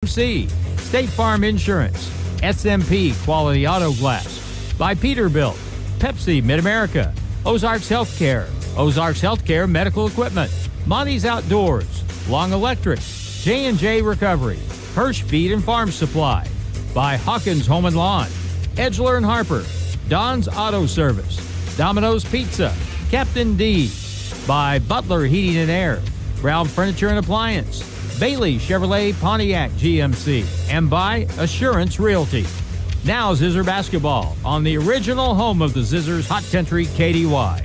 C, State Farm Insurance, SMP Quality Auto Glass, by Peterbilt, Pepsi Mid-America, Ozarks Healthcare, Ozarks Healthcare Medical Equipment, Monty's Outdoors, Long Electric, J&J Recovery, Hirsch Feed and Farm Supply, by Hawkins Home and Lawn, Edgeler and Harper, Don's Auto Service, Domino's Pizza, Captain D, by Butler Heating and Air, Brown Furniture and Appliance, Bailey Chevrolet Pontiac GMC, and by Assurance Realty. Now Zizzer Basketball on the original home of the Zizzers Hot Country KDY.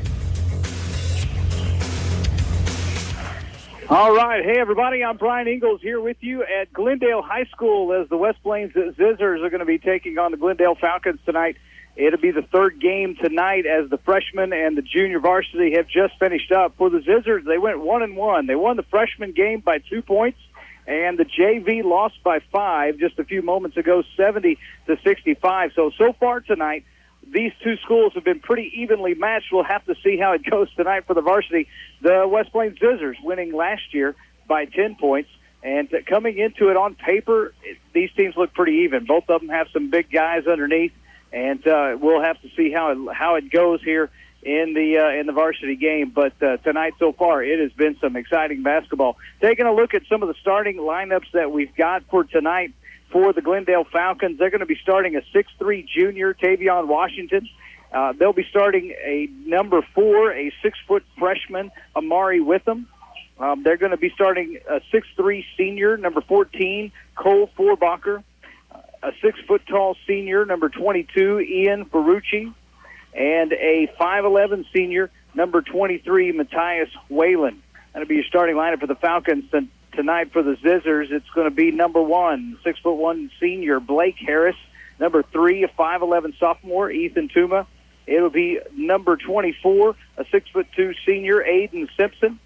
All right. Hey, everybody. I'm Brian Ingalls here with you at Glendale High School as the West Plains Zizzers are going to be taking on the Glendale Falcons tonight. It'll be the third game tonight as the freshmen and the junior varsity have just finished up. For the Zizzers, they went 1-1. They won the freshman game by 2 points, and the JV lost by 5 just a few moments ago, 70-65. So far tonight, these two schools have been pretty evenly matched. We'll have to see how it goes tonight for the varsity. The West Plains Zizzers winning last year by 10 points. And coming into it on paper, these teams look pretty even. Both of them have some big guys underneath. And we'll have to see how it goes here in the varsity game. But tonight so far, it has been some exciting basketball. Taking a look at some of the starting lineups that we've got for tonight for the Glendale Falcons, they're going to be starting a 6'3" junior, Tavion Washington. They'll be starting a number 4, a 6-foot freshman, Amari Witham. They're going to be starting a 6'3" senior, number 14, Cole Forbacher. A 6-foot-tall senior, number 22, Ian Ferrucci, and a 5'11" senior, number 23, Matthias Whalen. That'll be your starting lineup for the Falcons tonight. For the Zizzers, it's going to be number 1, 6'1" senior, Blake Harris, number 3, a 5'11" sophomore, Ethan Tuma. It'll be number 24, a 6'2" senior, Aiden Simpson,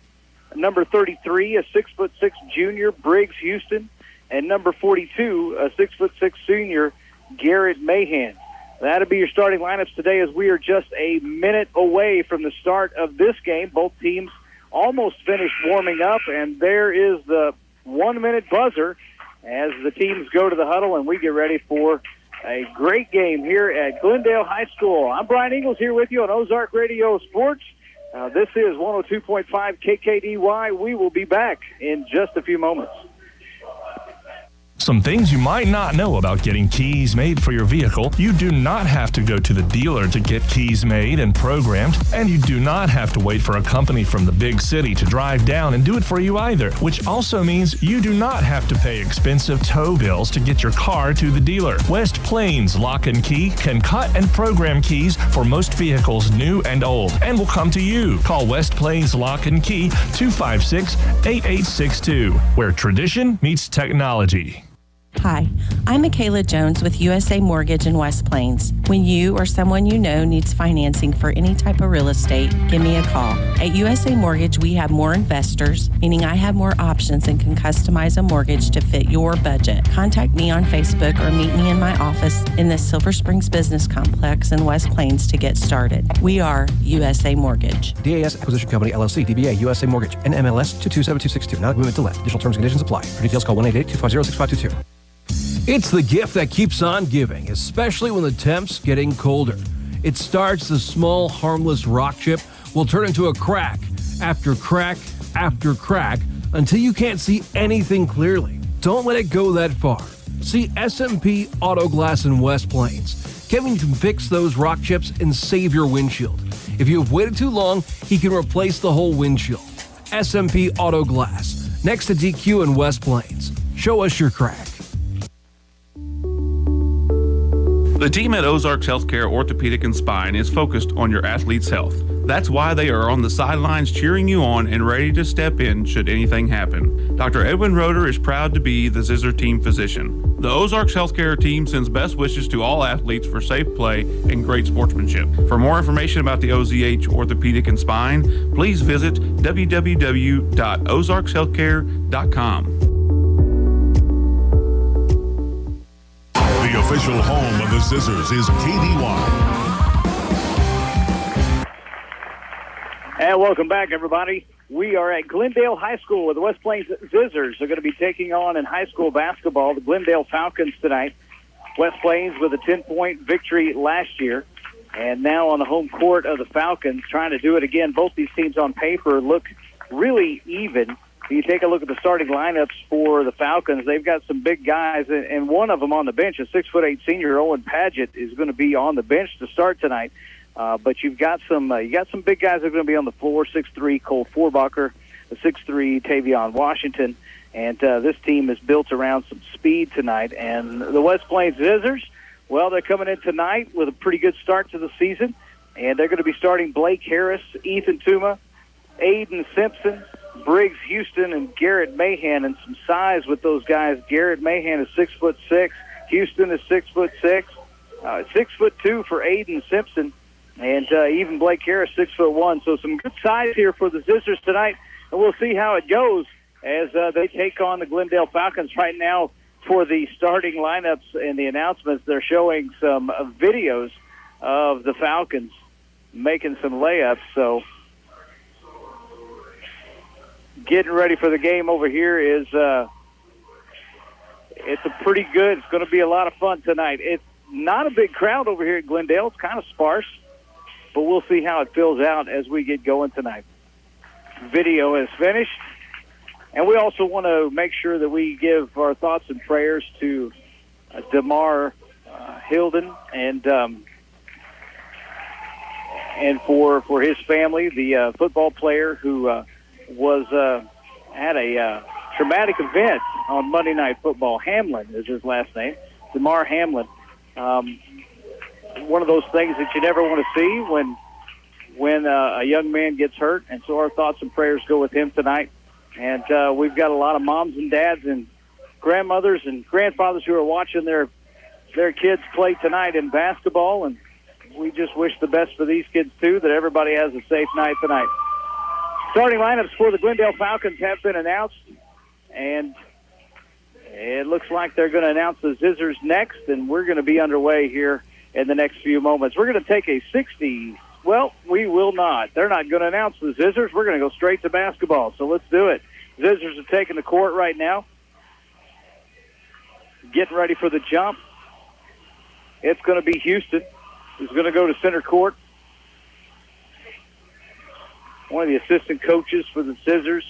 number 33, a 6'6" junior, Briggs Houston, and number 42, a 6'6" senior, Garrett Mahan. That'll be your starting lineups today as we are just a minute away from the start of this game. Both teams almost finished warming up, and there is the 1-minute buzzer as the teams go to the huddle and we get ready for a great game here at Glendale High School. I'm Brian Ingalls here with you on Ozark Radio Sports. This is 102.5 KKDY. We will be back in just a few moments. Some things you might not know about getting keys made for your vehicle. You do not have to go to the dealer to get keys made and programmed, and you do not have to wait for a company from the big city to drive down and do it for you either, which also means you do not have to pay expensive tow bills to get your car to the dealer. West Plains Lock and Key can cut and program keys for most vehicles new and old and will come to you. Call West Plains Lock and Key 256-8862, where tradition meets technology. Hi, I'm Michaela Jones with USA Mortgage in West Plains. When you or someone you know needs financing for any type of real estate, give me a call. At USA Mortgage, we have more investors, meaning I have more options and can customize a mortgage to fit your budget. Contact me on Facebook or meet me in my office in the Silver Springs Business Complex in West Plains to get started. We are USA Mortgage. DAS Acquisition Company, LLC, DBA, USA Mortgage, NMLS 227262. Not agreement to lend. Additional terms and conditions apply. For details, call 1-888-250-6522. It's the gift that keeps on giving, especially when the temps getting colder. It starts the small, harmless rock chip will turn into a crack after crack after crack until you can't see anything clearly. Don't let it go that far. See SMP Auto Glass in West Plains. Kevin can fix those rock chips and save your windshield. If you have waited too long, he can replace the whole windshield. SMP Auto Glass, next to DQ in West Plains. Show us your crack. The team at Ozarks Healthcare Orthopedic and Spine is focused on your athlete's health. That's why they are on the sidelines cheering you on and ready to step in should anything happen. Dr. Edwin Roeder is proud to be the Zizzer team physician. The Ozarks Healthcare team sends best wishes to all athletes for safe play and great sportsmanship. For more information about the OZH Orthopedic and Spine, please visit www.ozarkshealthcare.com. The official home of the Zizzers is KDY. And welcome back, everybody. We are at Glendale High School where the West Plains Zizzers are going to be taking on in high school basketball the Glendale Falcons tonight. West Plains with a 10-point victory last year, and now on the home court of the Falcons trying to do it again. Both these teams on paper look really even. You take a look at the starting lineups for the Falcons. They've got some big guys, and one of them on the bench, a 6'8" senior, Owen Padgett, is going to be on the bench to start tonight. But you got some big guys that are going to be on the floor. 6'3" Cole Forbacher, the 6'3" Tavion Washington, and this team is built around some speed tonight. And the West Plains Zizzers, well, they're coming in tonight with a pretty good start to the season, and they're going to be starting Blake Harris, Ethan Tuma, Aiden Simpson, Briggs Houston, and Garrett Mahan, and some size with those guys. Garrett Mahan is 6'6", Houston is 6'6", 6'2" for Aiden Simpson. And even Blake Harris, 6'1". So some good size here for the Zizzers tonight. And we'll see how it goes as they take on the Glendale Falcons. Right now, for the starting lineups and the announcements, they're showing some videos of the Falcons making some layups. So getting ready for the game over here is it's a pretty good. It's going to be a lot of fun tonight. It's not a big crowd over here at Glendale. It's kind of sparse. But we'll see how it fills out as we get going tonight. Video is finished. And we also want to make sure that we give our thoughts and prayers to DeMar Hilden and for his family, the football player who was at a traumatic event on Monday Night Football. Hamlin is his last name, DeMar Hamlin. One of those things that you never want to see when a young man gets hurt, and so our thoughts and prayers go with him tonight. And we've got a lot of moms and dads and grandmothers and grandfathers who are watching their kids play tonight in basketball, and we just wish the best for these kids too, that everybody has a safe night tonight. Starting lineups for the Glendale Falcons have been announced, and it looks like they're going to announce the Zizzers next, and we're going to be underway here in the next few moments. We're going to take a 60. Well, we will not. They're not going to announce the Zizzers. We're going to go straight to basketball, so let's do it. Zizzers are taking the court right now, getting ready for the jump. It's going to be Houston who's going to go to center court. One of the assistant coaches for the Zizzers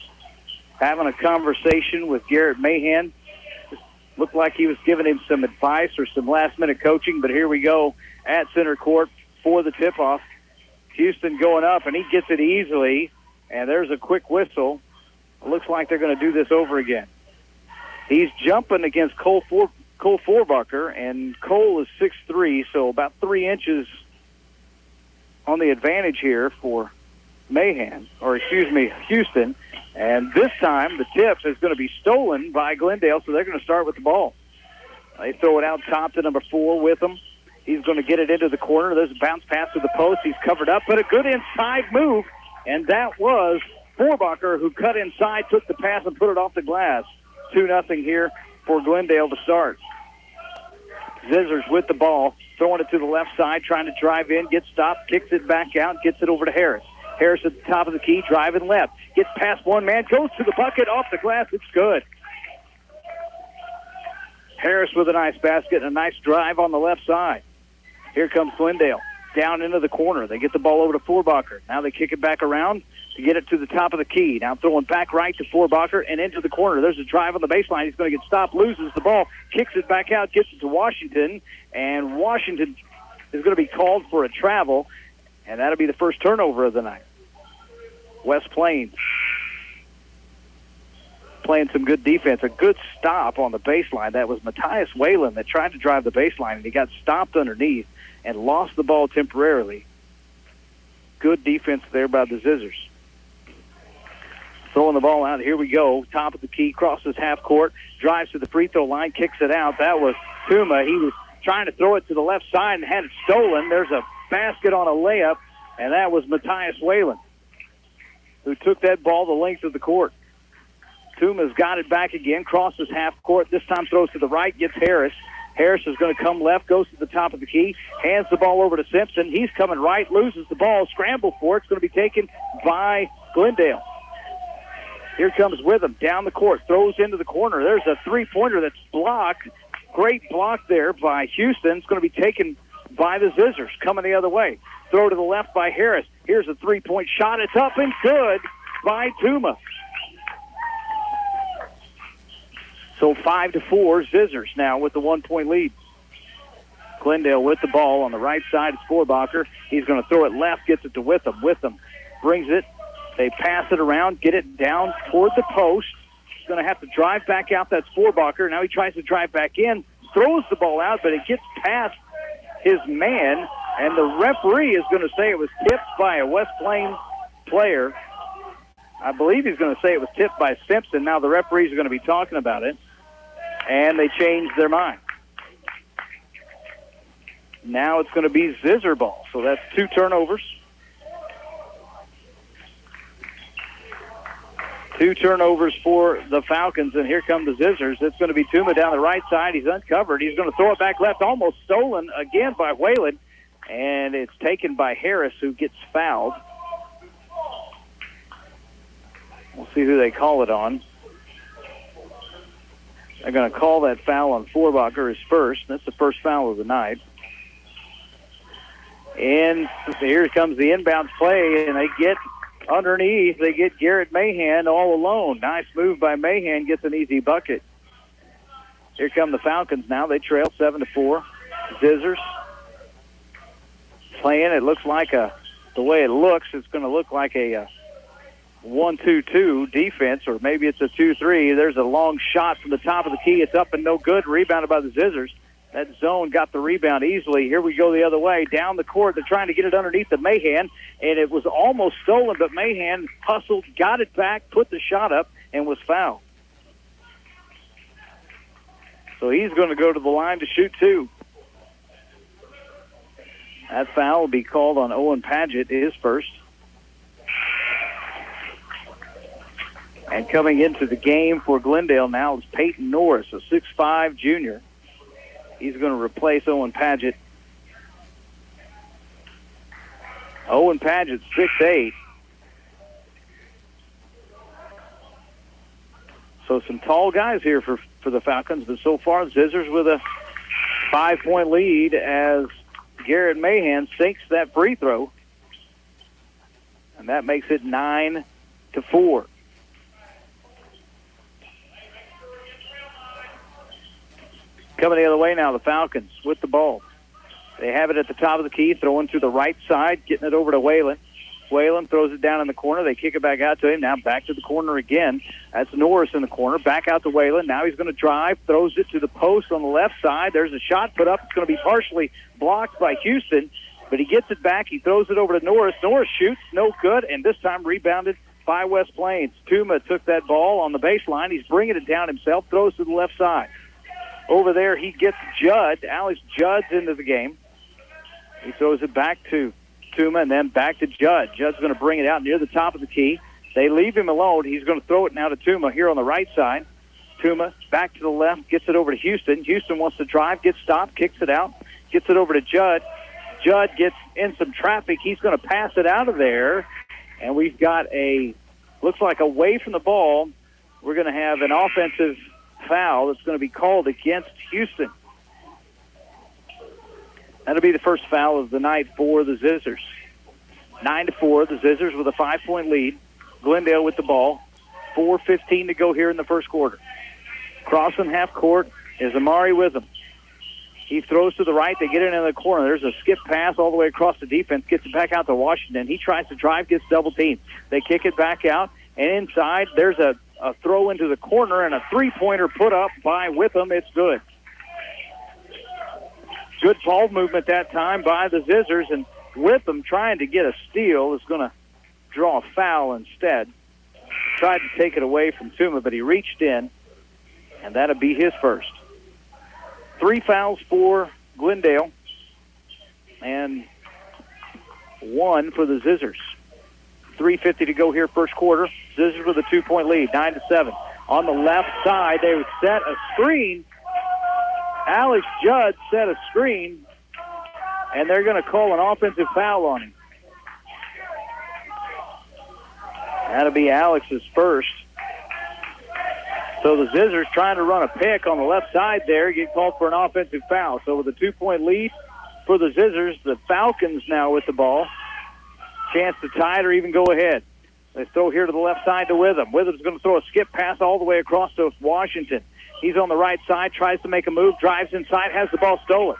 having a conversation with Garrett Mahan. Looked like he was giving him some advice or some last-minute coaching, but here we go at center court for the tip-off. Houston going up, and he gets it easily, and there's a quick whistle. It looks like they're going to do this over again. He's jumping against Cole Forbacher, and Cole is 6'3", so about 3 inches on the advantage here for Houston. And this time the tip is going to be stolen by Glendale, so they're going to start with the ball. They throw it out top to number 4 with him. He's going to get it into the corner. There's a bounce pass to the post. He's covered up, but a good inside move, and that was Forbacher who cut inside, took the pass, and put it off the glass. 2-0 here for Glendale to start. Zizzers with the ball, throwing it to the left side, trying to drive in, gets stopped, kicks it back out, gets it over to Harris. Harris at the top of the key, driving left. Gets past one man, goes to the bucket, off the glass. It's good. Harris with a nice basket and a nice drive on the left side. Here comes Glendale. Down into the corner. They get the ball over to Forbacher. Now they kick it back around to get it to the top of the key. Now throwing back right to Forbacher and into the corner. There's a drive on the baseline. He's going to get stopped, loses the ball, kicks it back out, gets it to Washington, and Washington is going to be called for a travel, and that'll be the first turnover of the night. West Plains playing some good defense. A good stop on the baseline. That was Matthias Whalen that tried to drive the baseline, and he got stopped underneath and lost the ball temporarily. Good defense there by the Zizzers. Throwing the ball out. Here we go. Top of the key, crosses half court, drives to the free throw line, kicks it out. That was Tuma. He was trying to throw it to the left side and had it stolen. There's a basket on a layup, and that was Matthias Whalen, who took that ball the length of the court. Tuma's got it back again, crosses half court. This time throws to the right, gets Harris. Harris is going to come left, goes to the top of the key, hands the ball over to Simpson. He's coming right, loses the ball, scramble for it. It's going to be taken by Glendale. Here comes Witham down the court, throws into the corner. There's a three-pointer that's blocked. Great block there by Houston. It's going to be taken by the Zizzers, coming the other way. Throw to the left by Harris. Here's a three-point shot. It's up and good by Tuma. So 5-4, Zizzers now with the 1-point lead. Glendale with the ball on the right side. It's Vorbacher. He's going to throw it left, gets it to Witham. Witham brings it. They pass it around, get it down toward the post. He's going to have to drive back out. That's Vorbacher. Now he tries to drive back in, throws the ball out, but it gets past his man, and the referee is going to say it was tipped by a West Plains player. I believe he's going to say it was tipped by Simpson. Now the referees are going to be talking about it, and they changed their mind. Now it's going to be Zizzer ball, so that's 2 turnovers. 2 turnovers for the Falcons, and here come the Zizzers. It's going to be Tuma down the right side. He's uncovered. He's going to throw it back left, almost stolen again by Whalen, and it's taken by Harris, who gets fouled. We'll see who they call it on. They're going to call that foul on Vorbacher his first. That's the first foul of the night. And here comes the inbounds play, and they get underneath. They get Garrett Mahan all alone. Nice move by Mahan, gets an easy bucket. Here come the Falcons now. They trail 7-4. Zizzers playing. It looks like the way it looks, it's going to look like a 1-2-2 defense, or maybe it's a 2-3. There's a long shot from the top of the key. It's up and no good. Rebounded by the Zizzers. That zone got the rebound easily. Here we go the other way. Down the court. They're trying to get it underneath the Mahan, and it was almost stolen, but Mahan hustled, got it back, put the shot up, and was fouled. So he's going to go to the line to shoot 2. That foul will be called on Owen Padgett, his first. And coming into the game for Glendale now is Peyton Norris, a 6'5 junior. He's going to replace Owen Padgett. Owen Padgett, 6'8". So some tall guys here for the Falcons, but so far Zizzers with a 5-point lead as Garrett Mahan sinks that free throw. And that makes it 9-4. Coming the other way now, the Falcons with the ball. They have it at the top of the key, throwing to the right side, getting it over to Whalen. Whalen throws it down in the corner. They kick it back out to him. Now back to the corner again. That's Norris in the corner. Back out to Whalen. Now he's going to drive, throws it to the post on the left side. There's a shot put up. It's going to be partially blocked by Houston, but he gets it back. He throws it over to Norris. Norris shoots, no good, and this time rebounded by West Plains. Tuma took that ball on the baseline. He's bringing it down himself, throws to the left side. Over there, he gets Judd. Alex Judd's into the game. He throws it back to Tuma and then back to Judd. Judd's going to bring it out near the top of the key. They leave him alone. He's going to throw it now to Tuma here on the right side. Tuma back to the left, gets it over to Houston. Houston wants to drive, gets stopped, kicks it out, gets it over to Judd. Judd gets in some traffic. He's going to pass it out of there. And we've got looks like away from the ball, we're going to have an offensive foul that's going to be called against Houston. That'll be the first foul of the night for the Zizzers. 9-4, the Zizzers with a 5-point lead. Glendale with the ball. 4:15 to go here in the first quarter. Crossing half court is Amari Witham. He throws to the right. They get it in the corner. There's a skip pass all the way across the defense. Gets it back out to Washington. He tries to drive, gets double teamed. They kick it back out. And inside, there's a throw into the corner and a three-pointer put up by Witham. It's good. Good ball movement that time by the Zizzers, and Witham trying to get a steal is going to draw a foul instead. Tried to take it away from Tuma, but he reached in, and that'll be his first. 3 fouls for Glendale and 1 for the Zizzers. 3:50 to go here first quarter. Zizzers with a 2-point lead, 9-7. On the left side, they would set a screen. Alex Judd set a screen, and they're going to call an offensive foul on him. That'll be Alex's first. So the Zizzers trying to run a pick on the left side there, get called for an offensive foul. So with a 2-point lead for the Zizzers, the Falcons now with the ball. Chance to tie it or even go ahead. They throw here to the left side to Witham. Witham's going to throw a skip pass all the way across to Washington. He's on the right side, tries to make a move, drives inside, has the ball stolen.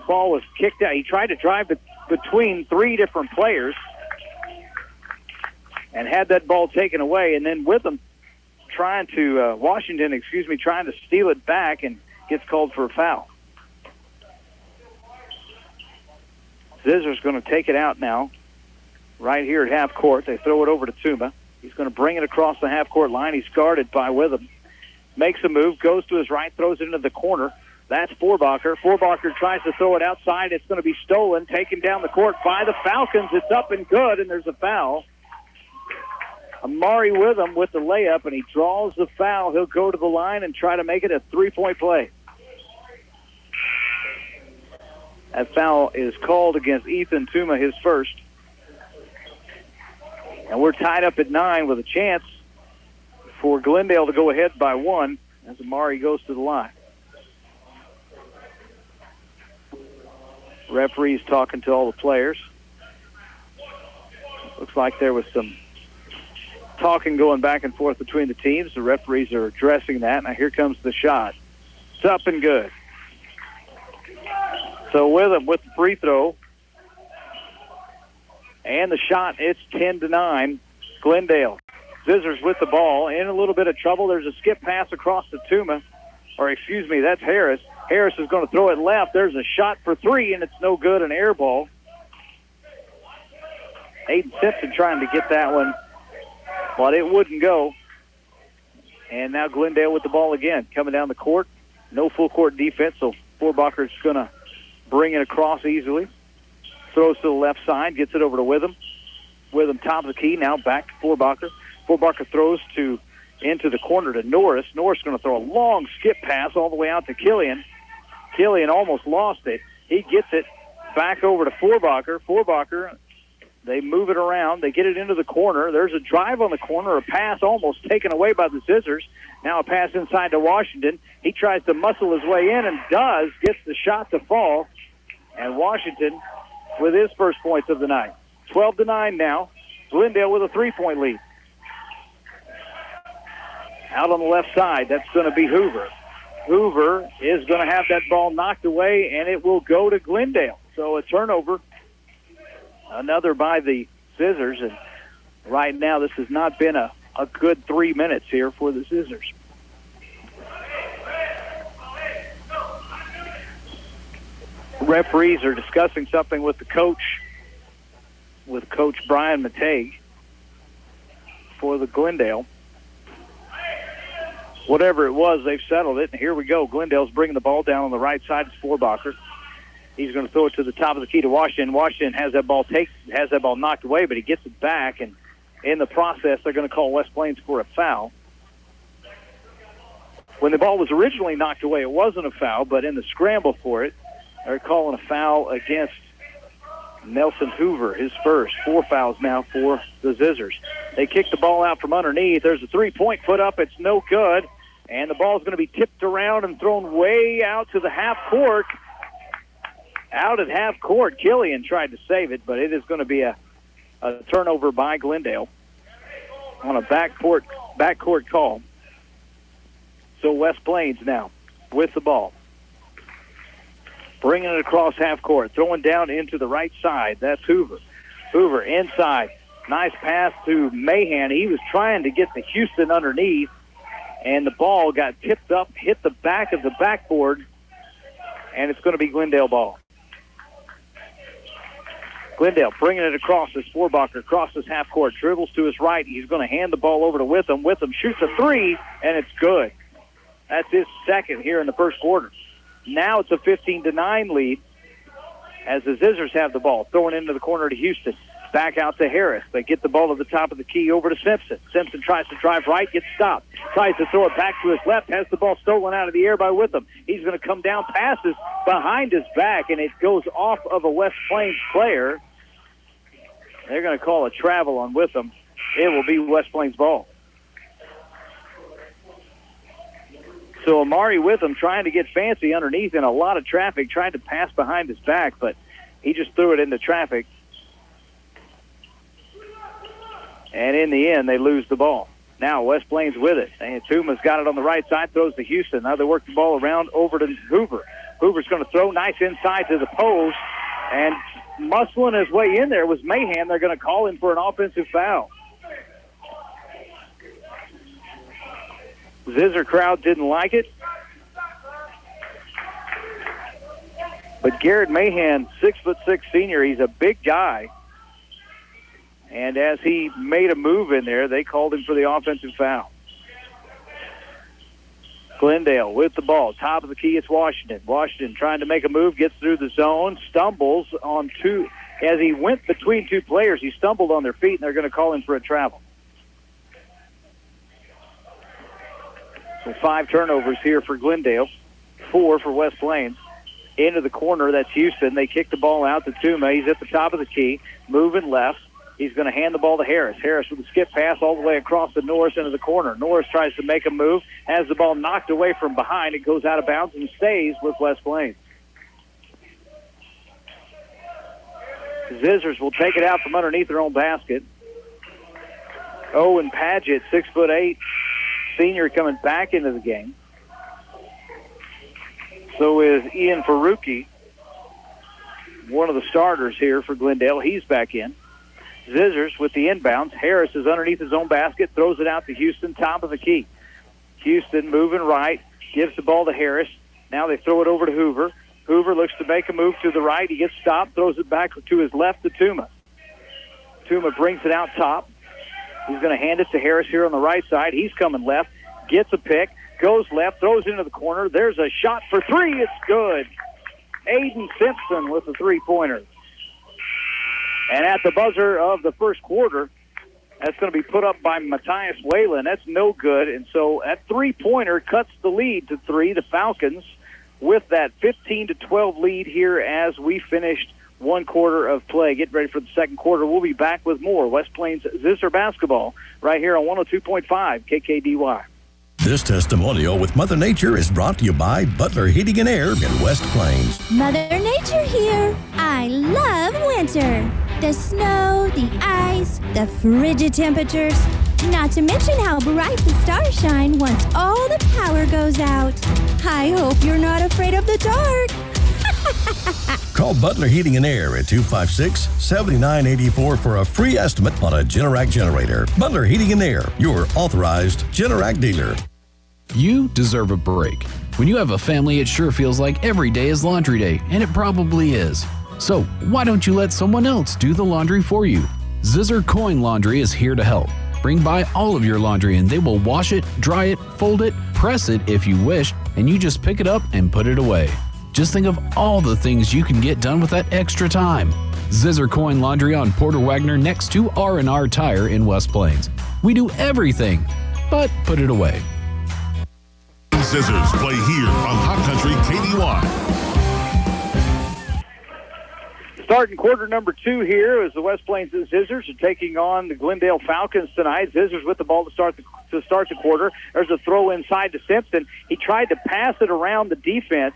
Ball was kicked out. He tried to drive between three different players and had that ball taken away. And then Witham trying to steal it back and gets called for a foul. Zizzer's going to take it out now. Right here at half court, they throw it over to Tuma. He's going to bring it across the half court line. He's guarded by Witham. Makes a move, goes to his right, throws it into the corner. That's Forbacher. Forbacher tries to throw it outside. It's going to be stolen, taken down the court by the Falcons. It's up and good, and there's a foul. Amari Witham with the layup, and he draws the foul. He'll go to the line and try to make it a 3-point play. That foul is called against Ethan Tuma, his first. And we're tied up at 9 with a chance for Glendale to go ahead by 1 as Amari goes to the line. Referee's talking to all the players. Looks like there was some talking going back and forth between the teams. The referees are addressing that. Now here comes the shot. It's up and good. So Witham with the free throw. And the shot, it's 10-9. Glendale. Zizzers with the ball. In a little bit of trouble. There's a skip pass across to Tuma. That's Harris. Harris is going to throw it left. There's a shot for 3, and it's no good, an air ball. Aiden Simpson trying to get that one, but it wouldn't go. And now Glendale with the ball again. Coming down the court. No full court defense, so Forbacher's going to bring it across easily. Throws to the left side, gets it over to Witham. Witham top of the key, now back to Forbacher. Forbacher throws into the corner to Norris. Norris going to throw a long skip pass all the way out to Killian. Killian almost lost it. He gets it back over to Forbacher. Forbacher, they move it around. They get it into the corner. There's a drive on the corner, a pass almost taken away by the Zizzers. Now a pass inside to Washington. He tries to muscle his way in and does, gets the shot to fall. And Washington with his first points of the night. 12-9 now. Glendale with a 3-point lead. Out on the left side, that's going to be Hoover. Hoover is going to have that ball knocked away, and it will go to Glendale. So a turnover, another by the Zizzers. And right now, this has not been a good 3 minutes here for the Zizzers. Referees are discussing something with the coach, with Coach Brian Mateg for the Glendale. Whatever it was, they've settled it. And here we go. Glendale's bringing the ball down on the right side. It's Forbacher. He's going to throw it to the top of the key to Washington. Washington has that ball knocked away, but he gets it back. And in the process, they're going to call West Plains for a foul. When the ball was originally knocked away, it wasn't a foul, but in the scramble for it, they're calling a foul against Nelson Hoover, his first. 4 fouls now for the Zizzers. They kick the ball out from underneath. There's a 3-point put up. It's no good. And the ball's going to be tipped around and thrown way out to the half court. Out at half court. Killian tried to save it, but it is going to be a turnover by Glendale on a backcourt call. So West Plains now with the ball. Bringing it across half court, throwing down into the right side. That's Hoover. Hoover inside. Nice pass to Mahan. He was trying to get to Houston underneath, and the ball got tipped up, hit the back of the backboard, and it's going to be Glendale ball. Glendale bringing it across as Forbacher crosses half court, dribbles to his right. He's going to hand the ball over to Witham. Witham shoots a 3, and it's good. That's his second here in the first quarter. Now it's a 15-9 lead as the Zizzers have the ball. Throwing into the corner to Houston. Back out to Harris. They get the ball at the top of the key over to Simpson. Simpson tries to drive right, gets stopped. Tries to throw it back to his left, has the ball stolen out of the air by Witham. He's going to come down, passes behind his back, and it goes off of a West Plains player. They're going to call a travel on Witham. It will be West Plains ball. So Amari Witham trying to get fancy underneath in a lot of traffic, trying to pass behind his back, but he just threw it into traffic. And in the end, they lose the ball. Now West Plains with it. And Tuma's got it on the right side, throws to Houston. Now they work the ball around over to Hoover. Hoover's going to throw nice inside to the post. And muscling his way in there was Mahan. They're going to call him for an offensive foul. Zizzer crowd didn't like it. But Garrett Mahan, 6'6" senior, he's a big guy. And as he made a move in there, they called him for the offensive foul. Glendale with the ball. Top of the key, it's Washington. Washington trying to make a move, gets through the zone, stumbles on two. As he went between two players, he stumbled on their feet, and they're going to call him for a travel. So 5 turnovers here for Glendale, 4 for West Plains. Into the corner, that's Houston. They kick the ball out to Tuma. He's at the top of the key, moving left. He's going to hand the ball to Harris. Harris with a skip pass all the way across to Norris into the corner. Norris tries to make a move, has the ball knocked away from behind. It goes out of bounds and stays with West Plains. Zizzers will take it out from underneath their own basket. Owen Padgett, 6'8", senior, coming back into the game. So is Ian Faruqi, one of the starters here for Glendale. He's back in. Zizzers with the inbounds. Harris is underneath his own basket, throws it out to Houston, top of the key. Houston moving right, gives the ball to Harris. Now they throw it over to Hoover. Hoover looks to make a move to the right. He gets stopped, throws it back to his left to Tuma. Tuma brings it out top. He's going to hand it to Harris here on the right side. He's coming left, gets a pick, goes left, throws into the corner. There's a shot for three. It's good. Aiden Simpson with the three-pointer. And at the buzzer of the first quarter, that's going to be put up by Matthias Whalen. That's no good. And so that three-pointer cuts the lead to 3. The Falcons with that 15-12 lead here as we finished one quarter of play. Get ready for the second quarter. We'll be back with more West Plains Zizzer basketball right here on 102.5 KKDY. This testimonial with Mother Nature is brought to you by Butler Heating and Air in West Plains. Mother Nature here. I love winter. The snow, the ice, the frigid temperatures. Not to mention how bright the stars shine once all the power goes out. I hope you're not afraid of the dark. Call Butler Heating and Air at 256-7984 for a free estimate on a Generac generator. Butler Heating and Air, your authorized Generac dealer. You deserve a break. When you have a family, it sure feels like every day is laundry day, and it probably is. So why don't you let someone else do the laundry for you? Zizzer Coin Laundry is here to help. Bring by all of your laundry and they will wash it, dry it, fold it, press it if you wish, and you just pick it up and put it away. Just think of all the things you can get done with that extra time. Zizzer Coin Laundry on Porter Wagner next to R&R Tire in West Plains. We do everything, but put it away. Zizzers play here on Hot Country KDY. Starting quarter number 2 here as the West Plains Zizzers are taking on the Glendale Falcons tonight. Zizzers with the ball to start the quarter. There's a throw inside to Simpson. He tried to pass it around the defense.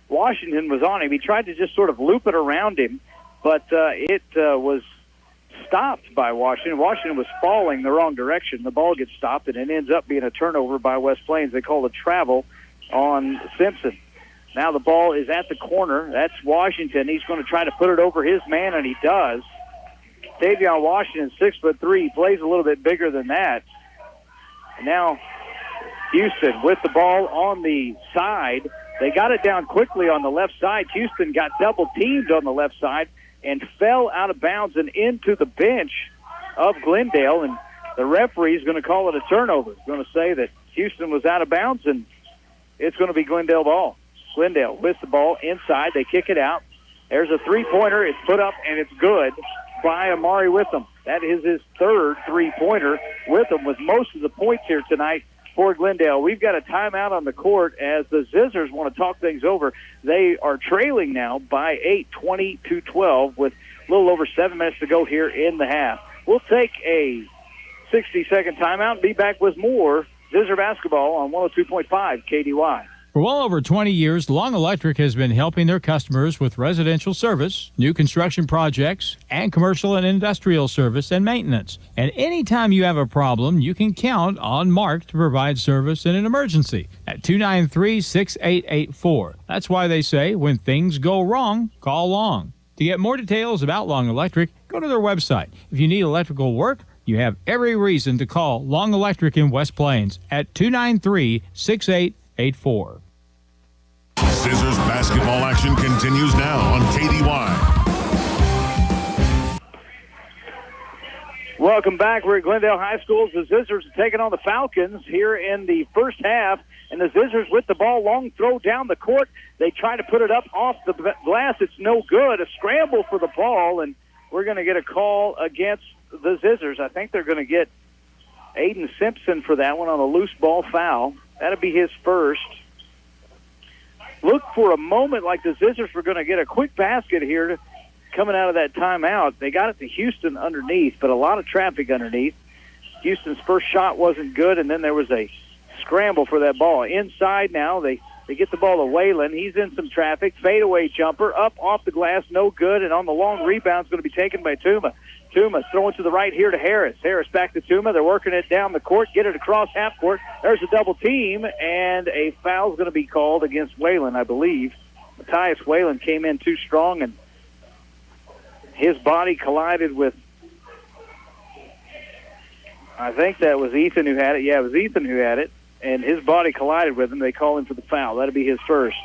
Washington was on him. He tried to just sort of loop it around him, but it was stopped by Washington. Washington was falling the wrong direction. The ball gets stopped, and it ends up being a turnover by West Plains. They call a travel on Simpson. Now the ball is at the corner. That's Washington. He's going to try to put it over his man, and he does. Davion Washington, 6'3", he plays a little bit bigger than that. And now Houston with the ball on the side. They got it down quickly on the left side. Houston got double-teamed on the left side and fell out of bounds and into the bench of Glendale, and the referee is going to call it a turnover. He's going to say that Houston was out of bounds, and it's going to be Glendale ball. Glendale with the ball inside. They kick it out. There's a three-pointer. It's put up, and it's good by Amari Witham. That is his third three-pointer. Witham with most of the points here tonight for Glendale. We've got a timeout on the court as the Zizzers want to talk things over. They are trailing now by 8, 20-12, with a little over 7 minutes to go here in the half. We'll take a 60-second timeout and be back with more Zizzer basketball on 102.5 KDY. For well over 20 years, Long Electric has been helping their customers with residential service, new construction projects, and commercial and industrial service and maintenance. And anytime you have a problem, you can count on Mark to provide service in an emergency at 293-6884. That's why they say, when things go wrong, call Long. To get more details about Long Electric, go to their website. If you need electrical work, you have every reason to call Long Electric in West Plains at 293-6884. Zizzer's basketball action continues now on KDY. Welcome back. We're at Glendale High School. The Zizzers are taking on the Falcons here in the first half, and the Zizzers with the ball, long throw down the court. They try to put it up off the glass. It's no good. A scramble for the ball, and we're going to get a call against the Zizzers. I think they're going to get Aiden Simpson for that one on a loose ball foul. That'll be his first. Looked for a moment like the Zizzers were going to get a quick basket here coming out of that timeout. They got it to Houston underneath, but a lot of traffic underneath. Houston's first shot wasn't good, and then there was a scramble for that ball. Inside now, they get the ball to Whalen. He's in some traffic. Fadeaway jumper, up off the glass, no good, and on the long rebound is going to be taken by Tuma. Tuma throwing to the right here to Harris. Harris back to Tuma. They're working it down the court, get it across half court. There's a double team, and a foul's going to be called against Whalen, I believe. Matthias Whalen came in too strong, and his body collided with, I think that was Ethan who had it. Yeah, it was Ethan who had it, and his body collided with him. They call him for the foul. That'll be his first.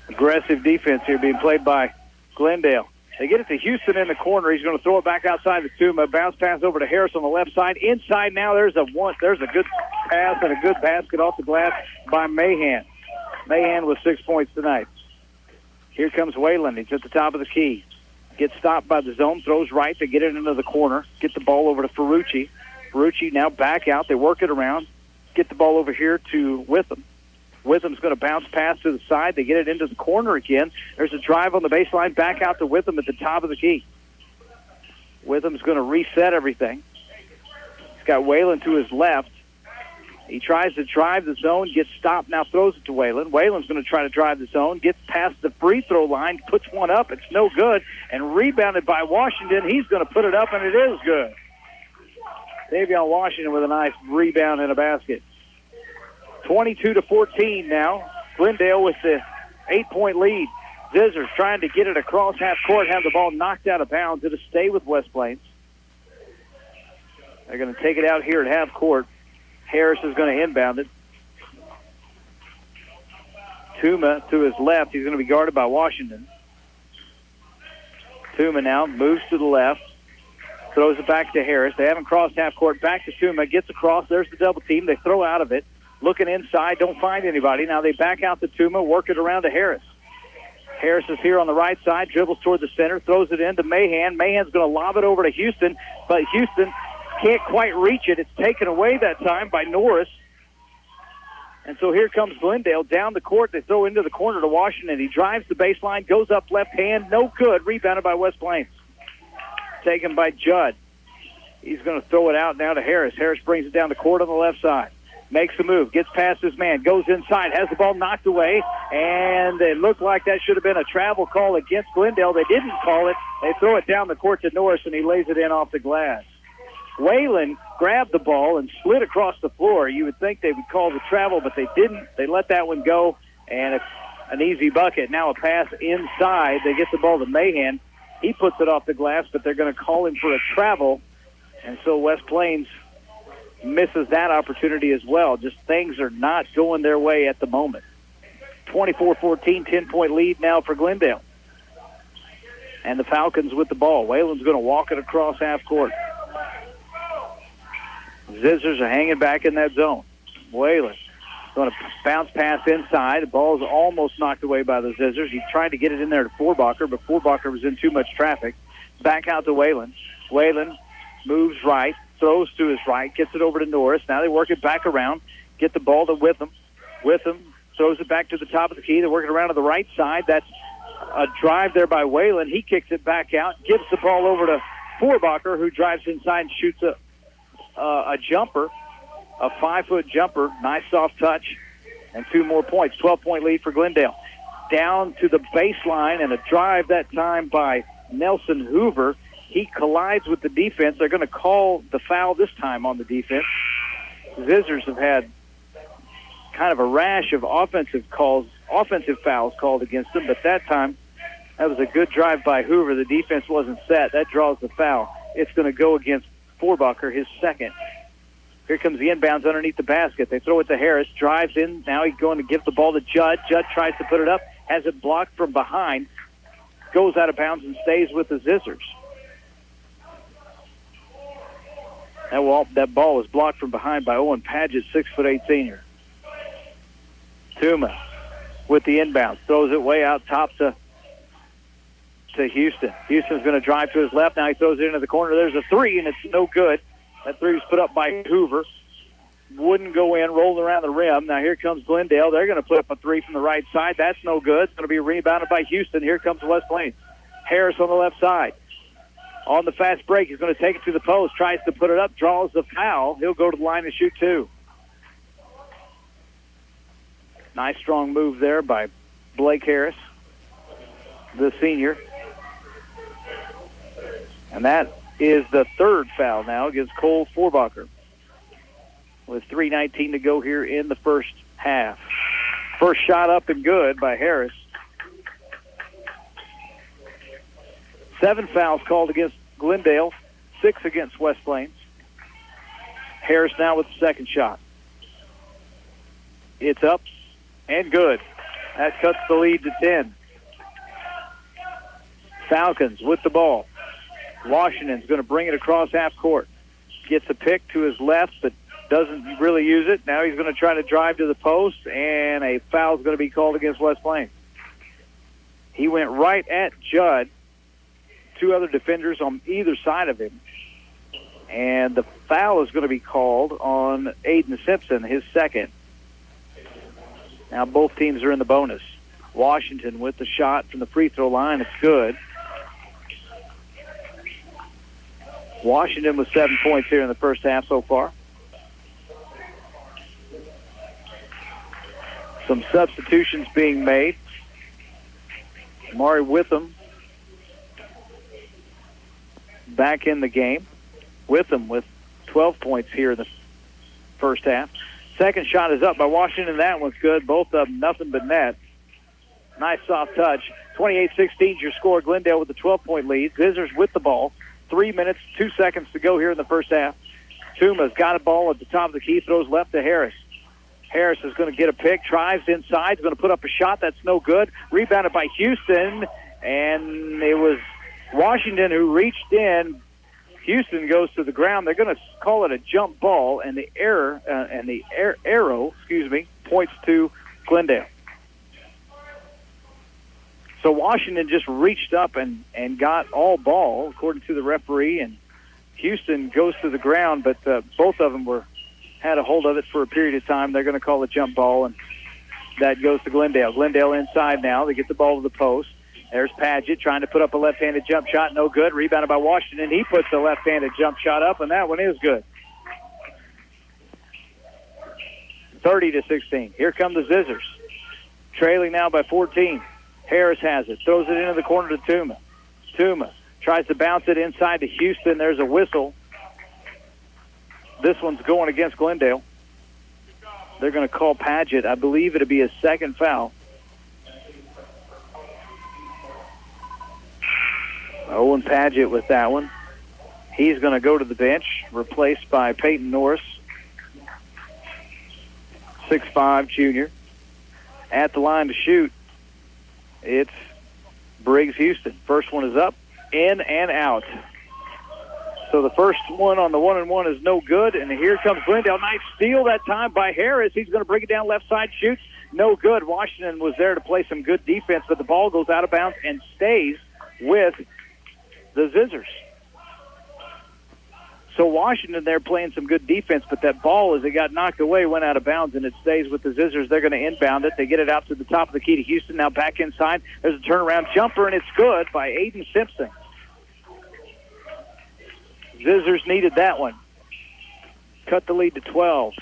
Aggressive defense here being played by Glendale. They get it to Houston in the corner. He's going to throw it back outside to Tuma. Bounce pass over to Harris on the left side. Inside now, there's a good pass and a good basket off the glass by Mahan. Mahan with 6 points tonight. Here comes Whalen. He's at the top of the key. Gets stopped by the zone. Throws right. They get it into the corner. Get the ball over to Ferrucci. Ferrucci now back out. They work it around. Get the ball over here to Witham. Witham's going to bounce pass to the side. They get it into the corner again. There's a drive on the baseline. Back out to Witham at the top of the key. Witham's going to reset everything. He's got Whalen to his left. He tries to drive the zone, gets stopped, now throws it to Whalen. Whalen's going to try to drive the zone, gets past the free throw line, puts one up. It's no good, and rebounded by Washington. He's going to put it up, and it is good. Davion Washington with a nice rebound and a basket. 22-14 now. Glendale with the 8-point lead. Zizzer's trying to get it across half court, have the ball knocked out of bounds. It'll stay with West Plains. They're going to take it out here at half court. Harris is going to inbound it. Tuma to his left. He's going to be guarded by Washington. Tuma now moves to the left. Throws it back to Harris. They haven't crossed half court. Back to Tuma. Gets across. There's the double team. They throw out of it. Looking inside. Don't find anybody. Now they back out to Tuma. Work it around to Harris. Harris is here on the right side. Dribbles toward the center. Throws it into Mahan. Mahan's going to lob it over to Houston. But Houston can't quite reach it. It's taken away that time by Norris. And so here comes Glendale down the court. They throw into the corner to Washington. He drives the baseline, goes up left hand. No good. Rebounded by West Plains. Taken by Judd. He's going to throw it out now to Harris. Harris brings it down the court on the left side. Makes the move. Gets past his man. Goes inside. Has the ball knocked away. And it looked like that should have been a travel call against Glendale. They didn't call it. They throw it down the court to Norris, and he lays it in off the glass. Whalen grabbed the ball and slid across the floor. You would think they would call the travel, but they didn't. They let that one go, and it's an easy bucket. Now a pass inside. They get the ball to Mahan. He puts it off the glass, but they're going to call him for a travel, and so West Plains misses that opportunity as well. Just things are not going their way at the moment. 24-14, 10-point lead now for Glendale. And the Falcons with the ball. Whalen's going to walk it across half court. Zizzers are hanging back in that zone. Whalen going to bounce pass inside. The ball's almost knocked away by the Zizzers. He tried to get it in there to Forbacher, but Forbacher was in too much traffic. Back out to Whalen. Whalen moves right, throws to his right, gets it over to Norris. Now they work it back around, get the ball to Witham. Witham throws it back to the top of the key. They're working around to the right side. That's a drive there by Whalen. He kicks it back out, gives the ball over to Forbacher, who drives inside and shoots a jumper. a 5-foot jumper. Nice soft touch. And 2 more points. 12-point lead for Glendale. Down to the baseline and a drive that time by Nelson Hoover. He collides with the defense. They're going to call the foul this time on the defense. Zizzers have had kind of a rash of offensive fouls called against them, but that time that was a good drive by Hoover. The defense wasn't set. That draws the foul. It's going to go against Forbacher, his second. Here comes the inbounds underneath the basket. They throw it to Harris, drives in. Now he's going to give the ball to Judd. Judd tries to put it up, has it blocked from behind, goes out of bounds and stays with the Zizzers. That ball was blocked from behind by Owen Padgett, 6'8" senior. Tuma with the inbound, throws it way out top to Houston. Houston's going to drive to his left. Now he throws it into the corner. There's a 3, and it's no good. That 3 was put up by Hoover. Wouldn't go in, rolled around the rim. Now here comes Glendale. They're going to put up a 3 from the right side. That's no good. It's going to be rebounded by Houston. Here comes West Plains. Harris on the left side. On the fast break, he's going to take it to the post, tries to put it up, draws the foul. He'll go to the line and shoot 2. Nice strong move there by Blake Harris, the senior. And that is the 3rd foul now against Cole Forbacher with 3:19 to go here in the first half. First shot up and good by Harris. 7 fouls called against Glendale, 6 against West Plains. Harris now with the second shot. It's up and good. That cuts the lead to 10. Falcons with the ball. Washington's going to bring it across half court. Gets a pick to his left, but doesn't really use it. Now he's going to try to drive to the post, and a foul is going to be called against West Plains. He went right at Judd. 2 other defenders on either side of him. And the foul is going to be called on Aiden Simpson, his second. Now both teams are in the bonus. Washington with the shot from the free throw line. It's good. Washington with 7 points here in the first half so far. Some substitutions being made. Mari Witham back in the game. Witham with 12 points here in the first half. Second shot is up by Washington. That one's good. Both of them nothing but net. Nice soft touch. 28-16 your score. Glendale with a 12-point lead. Zizzers with the ball. 3 minutes, 2 seconds to go here in the first half. Tuma's got a ball at the top of the key, throws left to Harris. Harris is going to get a pick, drives inside, is going to put up a shot. That's no good. Rebounded by Houston, and it was Washington who reached in. Houston goes to the ground. They're going to call it a jump ball, and the arrow points to Glendale. So Washington just reached up and got all ball, according to the referee, and Houston goes to the ground, but both of them had a hold of it for a period of time. They're going to call a jump ball, and that goes to Glendale. Glendale inside now. They get the ball to the post. There's Padgett trying to put up a left-handed jump shot. No good. Rebounded by Washington. He puts a left-handed jump shot up, and that one is good. 30-16. Here come the Zizzers. Trailing now by 14. Harris has it. Throws it into the corner to Tuma. Tuma tries to bounce it inside to Houston. There's a whistle. This one's going against Glendale. They're going to call Padgett. I believe it'll be his second foul. Owen Padgett with that one. He's going to go to the bench, replaced by Peyton Norris, 6'5", junior. At the line to shoot, it's Briggs Houston. First one is up, in and out. So the first one on the 1-and-1 is no good, and here comes Glendale. Nice steal that time by Harris. He's going to bring it down left side, shoots. No good. Washington was there to play some good defense, but the ball goes out of bounds and stays with the Zizzers. So Washington there playing some good defense, but that ball, as it got knocked away, went out of bounds, and it stays with the Zizzers. They're going to inbound it. They get it out to the top of the key to Houston. Now back inside. There's a turnaround jumper, and it's good by Aiden Simpson. Zizzers needed that one. cut the lead to 12.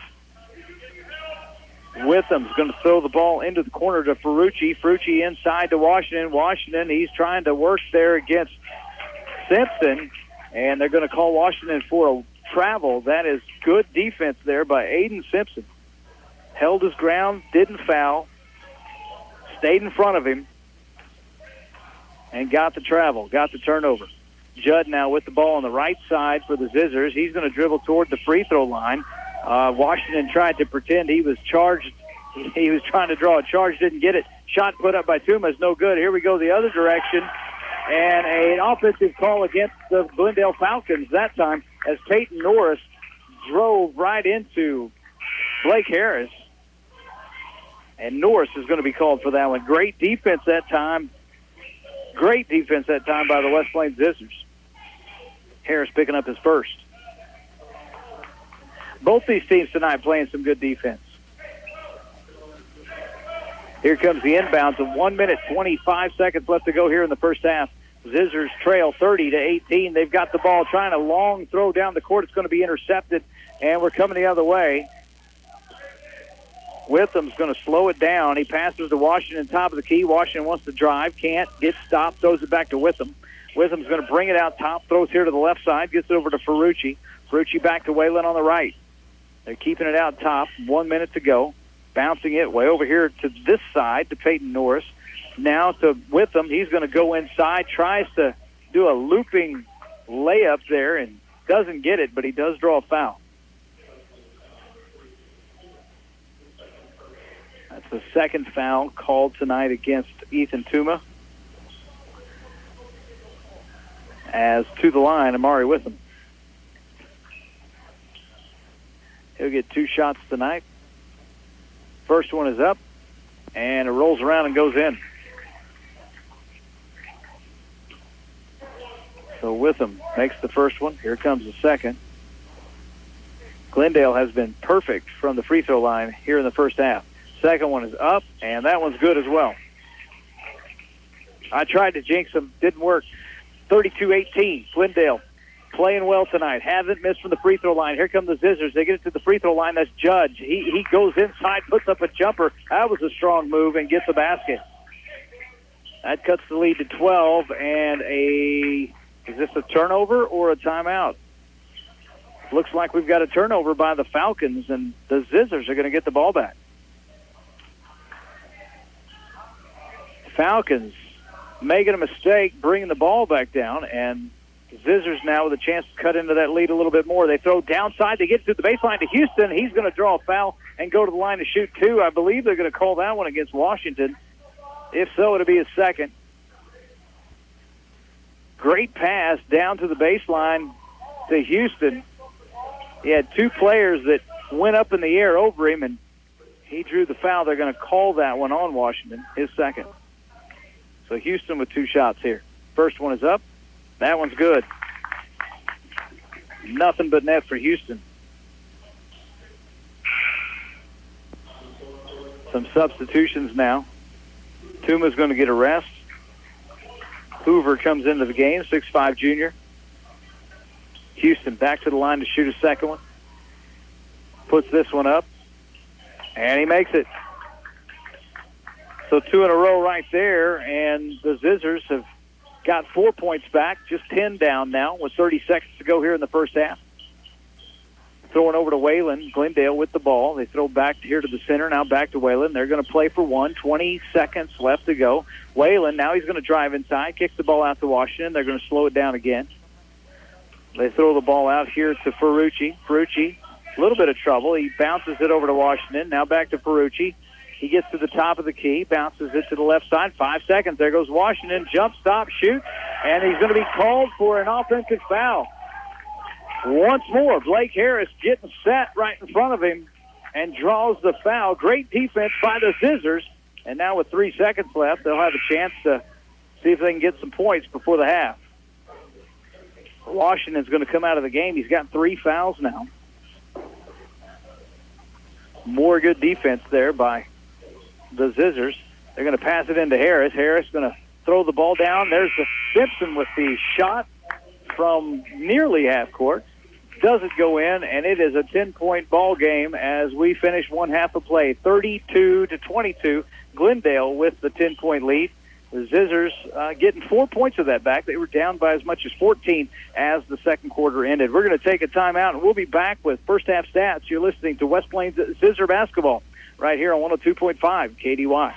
Witham's going to throw the ball into the corner to Ferrucci. Ferrucci inside to Washington. Washington, he's trying to work there against Simpson, and they're going to call Washington for a travel. That is good defense there by Aiden Simpson. Held his ground, didn't foul, stayed in front of him, and got the travel, got the turnover. Judd now with the ball on the right side for the Zizzers. He's going to dribble toward the free throw line. Washington tried to pretend he was charged. He was trying to draw a charge, didn't get it. Shot put up by Tuma is no good. Here we go the other direction. And an offensive call against the Glendale Falcons that time as Peyton Norris drove right into Blake Harris. And Norris is going to be called for that one. Great defense that time. Great defense that time by the West Plains Zizzers. Harris picking up his first. Both these teams tonight playing some good defense. Here comes the inbounds of 1 minute, 25 seconds left to go here in the first half. Zizzers trail 30-18. They've got the ball trying a long throw down the court. It's going to be intercepted, and we're coming the other way. Witham's going to slow it down. He passes to Washington, top of the key. Washington wants to drive, can't, gets stopped, throws it back to Witham. Witham's going to bring it out top, throws here to the left side, gets it over to Ferrucci. Ferrucci back to Whalen on the right. They're keeping it out top, 1 minute to go. Bouncing it way over here to this side to Peyton Norris. Now to Witham. He's going to go inside, tries to do a looping layup there and doesn't get it, but he does draw a foul. That's the second foul called tonight against Ethan Tuma. As to the line, Amari Witham. He'll get 2 shots tonight. First one is up, and it rolls around and goes in. So Witham makes the first one. Here comes the second. Glendale has been perfect from the free throw line here in the first half. Second one is up, and that one's good as well. I tried to jinx them. Didn't work. 32-18, Glendale. Playing well tonight. Hasn't missed from the free throw line. Here come the Zizzers. They get it to the free throw line. That's Judge. He goes inside, puts up a jumper. That was a strong move and gets a basket. That cuts the lead to 12. And is this a turnover or a timeout? Looks like we've got a turnover by the Falcons, and the Zizzers are going to get the ball back. Falcons making a mistake, bringing the ball back down, and Zizzers now with a chance to cut into that lead a little bit more. They throw downside. They get to the baseline to Houston. He's going to draw a foul and go to the line to shoot 2. I believe they're going to call that one against Washington. If so, it'll be his second. Great pass down to the baseline to Houston. He had 2 players that went up in the air over him, and he drew the foul. They're going to call that one on Washington, his second. So Houston with 2 shots here. First one is up. That one's good. Nothing but net for Houston. Some substitutions now. Tuma's going to get a rest. Hoover comes into the game, 6'5" junior. Houston back to the line to shoot a second one. Puts this one up. And he makes it. So 2 in a row right there, and the Zizzers have got 4 points back, just 10 down now with 30 seconds to go here in the first half. Throwing over to Whalen. Glendale with the ball. They throw back here to the center, now back to Whalen. They're going to play for 1. 20 seconds left to go. Whalen, now he's going to drive inside, kicks the ball out to Washington. They're going to slow it down again. They throw the ball out here to Ferrucci. Ferrucci, a little bit of trouble. He bounces it over to Washington. Now back to Ferrucci. He gets to the top of the key, bounces it to the left side. 5 seconds. There goes Washington. Jump, stop, shoot. And he's going to be called for an offensive foul. Once more, Blake Harris getting set right in front of him and draws the foul. Great defense by the Zizzers. And now with 3 seconds left, they'll have a chance to see if they can get some points before the half. Washington's going to come out of the game. He's got 3 fouls now. More good defense there by the Zizzers. They're going to pass it into Harris. Harris going to throw the ball down. There's the Simpson with the shot from nearly half court. doesn't go in, and it is a 10-point ball game as we finish one half of play, 32-22. Glendale with the 10-point lead. The Zizzers getting 4 points of that back. They were down by as much as 14 as the second quarter ended. We're going to take a timeout, and we'll be back with first half stats. You're listening to West Plains Zizzer basketball right here on 102.5 KDY.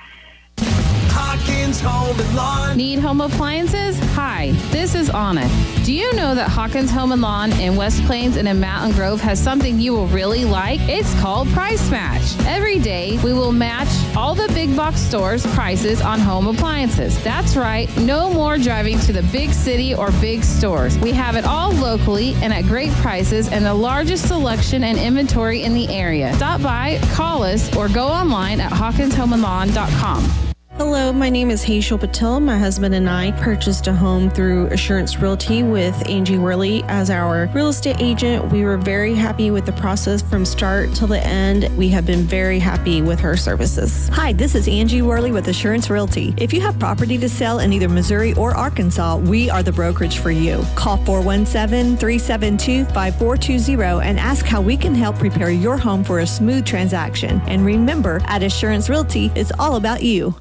Hawkins Home and Lawn. Need home appliances? Hi, this is Anna. Do you know that Hawkins Home and Lawn in West Plains and in Mountain Grove has something you will really like? It's called Price Match. Every day, we will match all the big box stores' prices on home appliances. That's right, no more driving to the big city or big stores. We have it all locally and at great prices and the largest selection and inventory in the area. Stop by, call us, or go online at hawkinshomeandlawn.com. Hello, my name is Hazel Patel. My husband and I purchased a home through Assurance Realty with Angie Worley as our real estate agent. We were very happy with the process from start till the end. We have been very happy with her services. Hi, this is Angie Worley with Assurance Realty. If you have property to sell in either Missouri or Arkansas, we are the brokerage for you. Call 417-372-5420 and ask how we can help prepare your home for a smooth transaction. And remember, at Assurance Realty, it's all about you.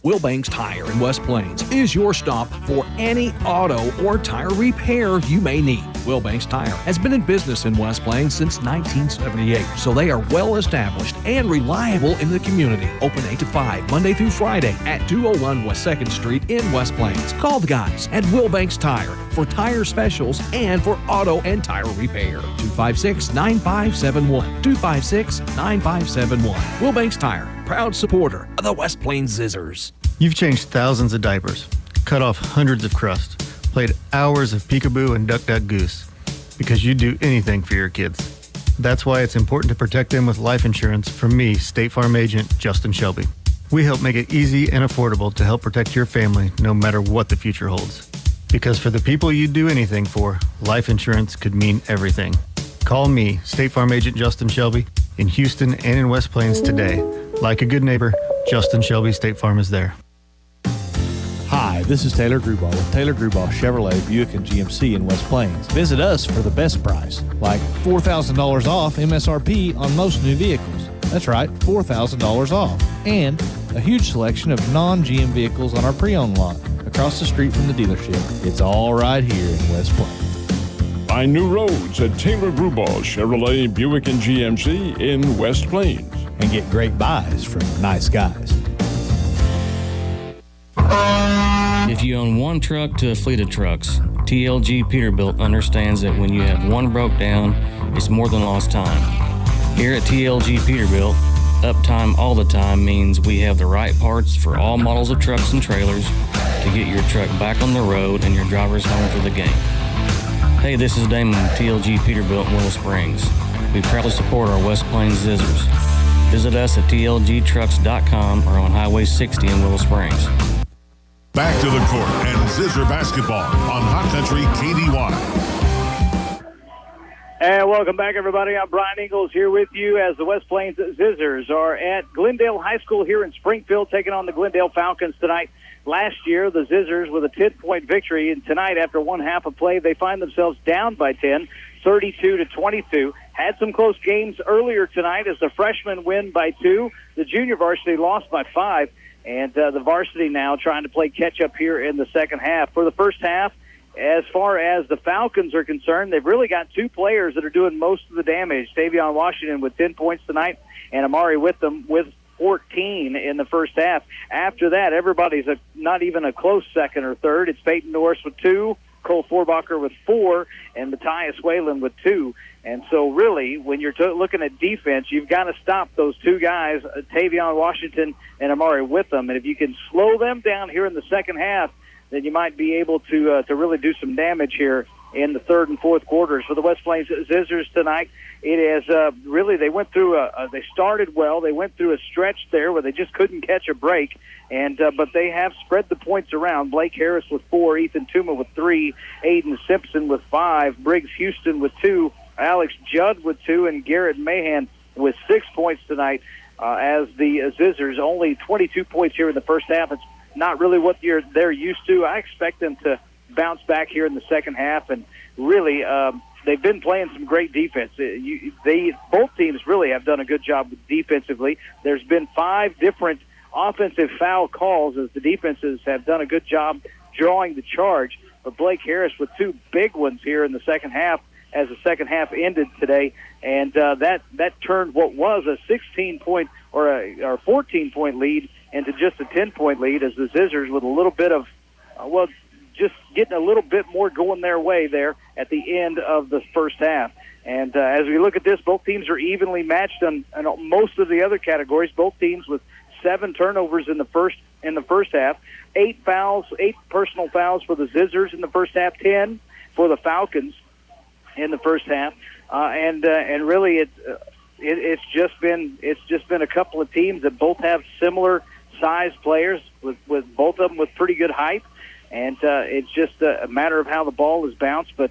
Wilbanks Tire in West Plains is your stop for any auto or tire repair you may need. Wilbanks Tire has been in business in West Plains since 1978, so they are well established and reliable in the community. Open 8 to 5, Monday through Friday at 201 West 2nd Street in West Plains. Call the guys at Wilbanks Tire for tire specials and for auto and tire repair. 256-9571. 256-9571. Wilbanks Tire, proud supporter of the West Plains Zizzers. You've changed thousands of diapers, cut off hundreds of crusts, played hours of peekaboo and duck duck goose because you'd do anything for your kids. That's why it's important to protect them with life insurance from me, State Farm Agent Justin Shelby. We help make it easy and affordable to help protect your family no matter what the future holds. Because for the people you'd do anything for, life insurance could mean everything. Call me, State Farm Agent Justin Shelby, in Houston and in West Plains today. Like a good neighbor, Justin Shelby State Farm is there. Hi, this is Taylor Grubauer with Taylor Grubauer Chevrolet, Buick, and GMC in West Plains. Visit us for the best price, like $4,000 off MSRP on most new vehicles. That's right, $4,000 off. And a huge selection of non-GM vehicles on our pre-owned lot across the street from the dealership. It's all right here in West Plains. Find new roads at Taylor Grubauer Chevrolet, Buick, and GMC in West Plains. And get great buys from nice guys. If you own one truck to a fleet of trucks, TLG Peterbilt understands that when you have one broke down, it's more than lost time. Here at TLG Peterbilt, uptime all the time means we have the right parts for all models of trucks and trailers to get your truck back on the road and your drivers home for the game. Hey, this is Damon with TLG Peterbilt in Willow Springs. We proudly support our West Plains Zizzers. Visit us at tlgtrucks.com or on Highway 60 in Willow Springs. Back to the court and Zizzer basketball on Hot Country KDY. And welcome back, everybody. I'm Brian Ingalls here with you as the West Plains Zizzers are at Glendale High School here in Springfield, taking on the Glendale Falcons tonight. Last year, the Zizzers with a 10-point victory, and tonight, after one half of play, they find themselves down by 10, 32-22. Had some close games earlier tonight as the freshmen win by 2. The junior varsity lost by 5, and the varsity now trying to play catch-up here in the second half. For the first half, as far as the Falcons are concerned, they've really got two players that are doing most of the damage. Tavion Washington with 10 points tonight, and Amari Witham with 14 in the first half. After that, everybody's not even a close second or third. It's Peyton Norris with 2, Cole Forbacher with 4, and Matthias Whalen with 2. And so really, when you're looking at defense, you've got to stop those two guys, Tavion Washington and Amari Witham. And if you can slow them down here in the second half, then you might be able to really do some damage here in the third and fourth quarters. For the West Plains Zizzers tonight, it is really they went through they started well. They went through a stretch there where they just couldn't catch a break, and but they have spread the points around. Blake Harris with 4, Ethan Tuma with 3, Aiden Simpson with 5, Briggs Houston with 2, Alex Judd with 2, and Garrett Mahan with 6 points tonight. As the Zizzers only 22 points here in the first half. It's not really what they're used to. I expect them to bounce back here in the second half and really they've been playing some great defense. Both teams really have done a good job defensively. There's been 5 different offensive foul calls as the defenses have done a good job drawing the charge. But Blake Harris with 2 big ones here in the second half as the second half ended today. And that turned what was a 16-point or a 14-point lead into just a 10-point lead as the Zizzers with a little bit of, just getting a little bit more going their way there at the end of the first half. And as we look at this, both teams are evenly matched on most of the other categories. Both teams with 7 turnovers in the first half, 8 personal fouls for the Zizzers in the first half, 10 for the Falcons in the first half, and really it's just been a couple of teams that both have similar sized players with both of them with pretty good height, and it's just a matter of how the ball is bounced. But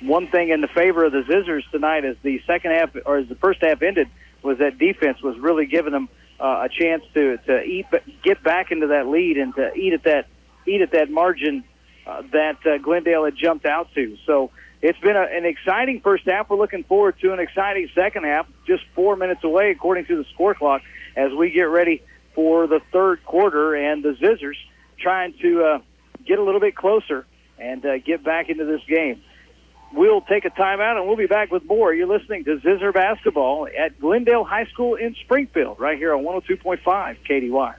one thing in the favor of the Zizzers tonight, as the second half or as the first half ended, was that defense was really giving them a chance to get back into that lead and to eat at that margin that Glendale had jumped out to. So it's been an exciting first half. We're looking forward to an exciting second half, just 4 minutes away according to the score clock, as we get ready for the third quarter, and the Zizzers trying to get a little bit closer and get back into this game. We'll take a timeout, and we'll be back with more. You're listening to Zizzer Basketball at Glendale High School in Springfield, right here on 102.5 KDY.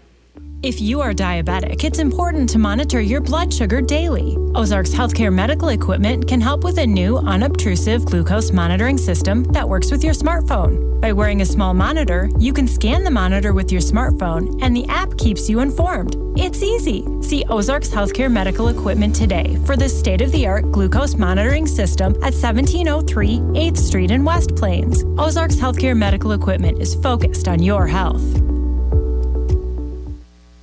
If you are diabetic, it's important to monitor your blood sugar daily. Ozarks Healthcare Medical Equipment can help with a new unobtrusive glucose monitoring system that works with your smartphone. By wearing a small monitor, you can scan the monitor with your smartphone, and the app keeps you informed. It's easy. See Ozarks Healthcare Medical Equipment today for this state-of-the-art glucose monitoring system at 1703 8th Street in West Plains. Ozarks Healthcare Medical Equipment is focused on your health.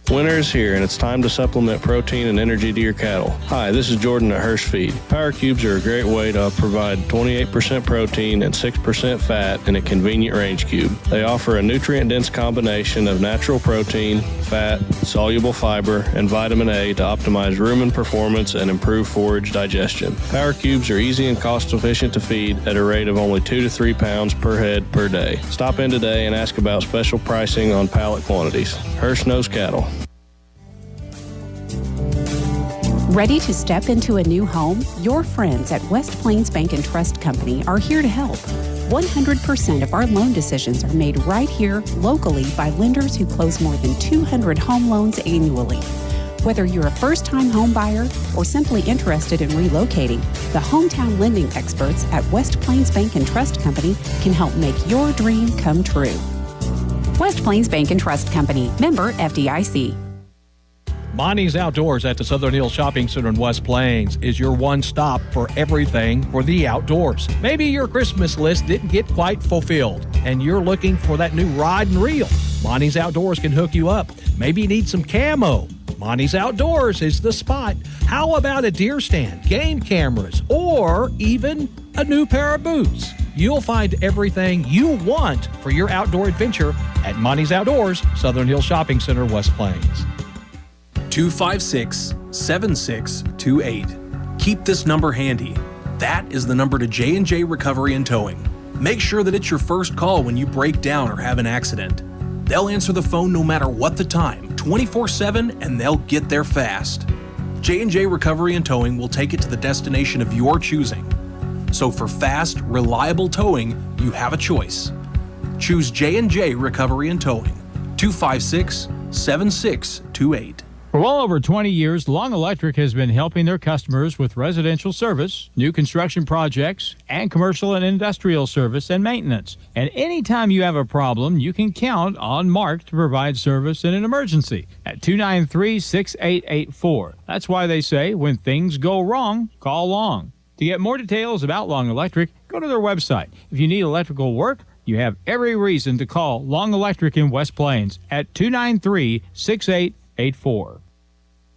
Winter is here, and it's time to supplement protein and energy to your cattle. Hi, this is Jordan at Hirsch Feed. Power Cubes are a great way to provide 28% protein and 6% fat in a convenient range cube. They offer a nutrient-dense combination of natural protein, fat, soluble fiber, and vitamin A to optimize rumen performance and improve forage digestion. Power Cubes are easy and cost-efficient to feed at a rate of only 2 to 3 pounds per head per day. Stop in today and ask about special pricing on pallet quantities. Hirsch knows cattle. Ready to step into a new home? Your friends at West Plains Bank and Trust Company are here to help. 100% of our loan decisions are made right here locally by lenders who close more than 200 home loans annually. Whether you're a first-time home buyer or simply interested in relocating, the hometown lending experts at West Plains Bank and Trust Company can help make your dream come true. West Plains Bank and Trust Company, member FDIC. Monty's Outdoors at the Southern Hills Shopping Center in West Plains is your one stop for everything for the outdoors. Maybe your Christmas list didn't get quite fulfilled and you're looking for that new rod and reel. Monty's Outdoors can hook you up. Maybe you need some camo. Monty's Outdoors is the spot. How about a deer stand, game cameras, or even a new pair of boots? You'll find everything you want for your outdoor adventure at Monty's Outdoors, Southern Hills Shopping Center, West Plains. 256-7628. Keep this number handy. That is the number to J&J Recovery and Towing. Make sure that it's your first call when you break down or have an accident. They'll answer the phone no matter what the time, 24/7, and they'll get there fast. J&J Recovery and Towing will take it to the destination of your choosing. So for fast, reliable towing, you have a choice. Choose J&J Recovery and Towing. 256-7628. For well over 20 years, Long Electric has been helping their customers with residential service, new construction projects, and commercial and industrial service and maintenance. And anytime you have a problem, you can count on Mark to provide service in an emergency at 293-6884. That's why they say, when things go wrong, call Long. To get more details about Long Electric, go to their website. If you need electrical work, you have every reason to call Long Electric in West Plains at 293-6884.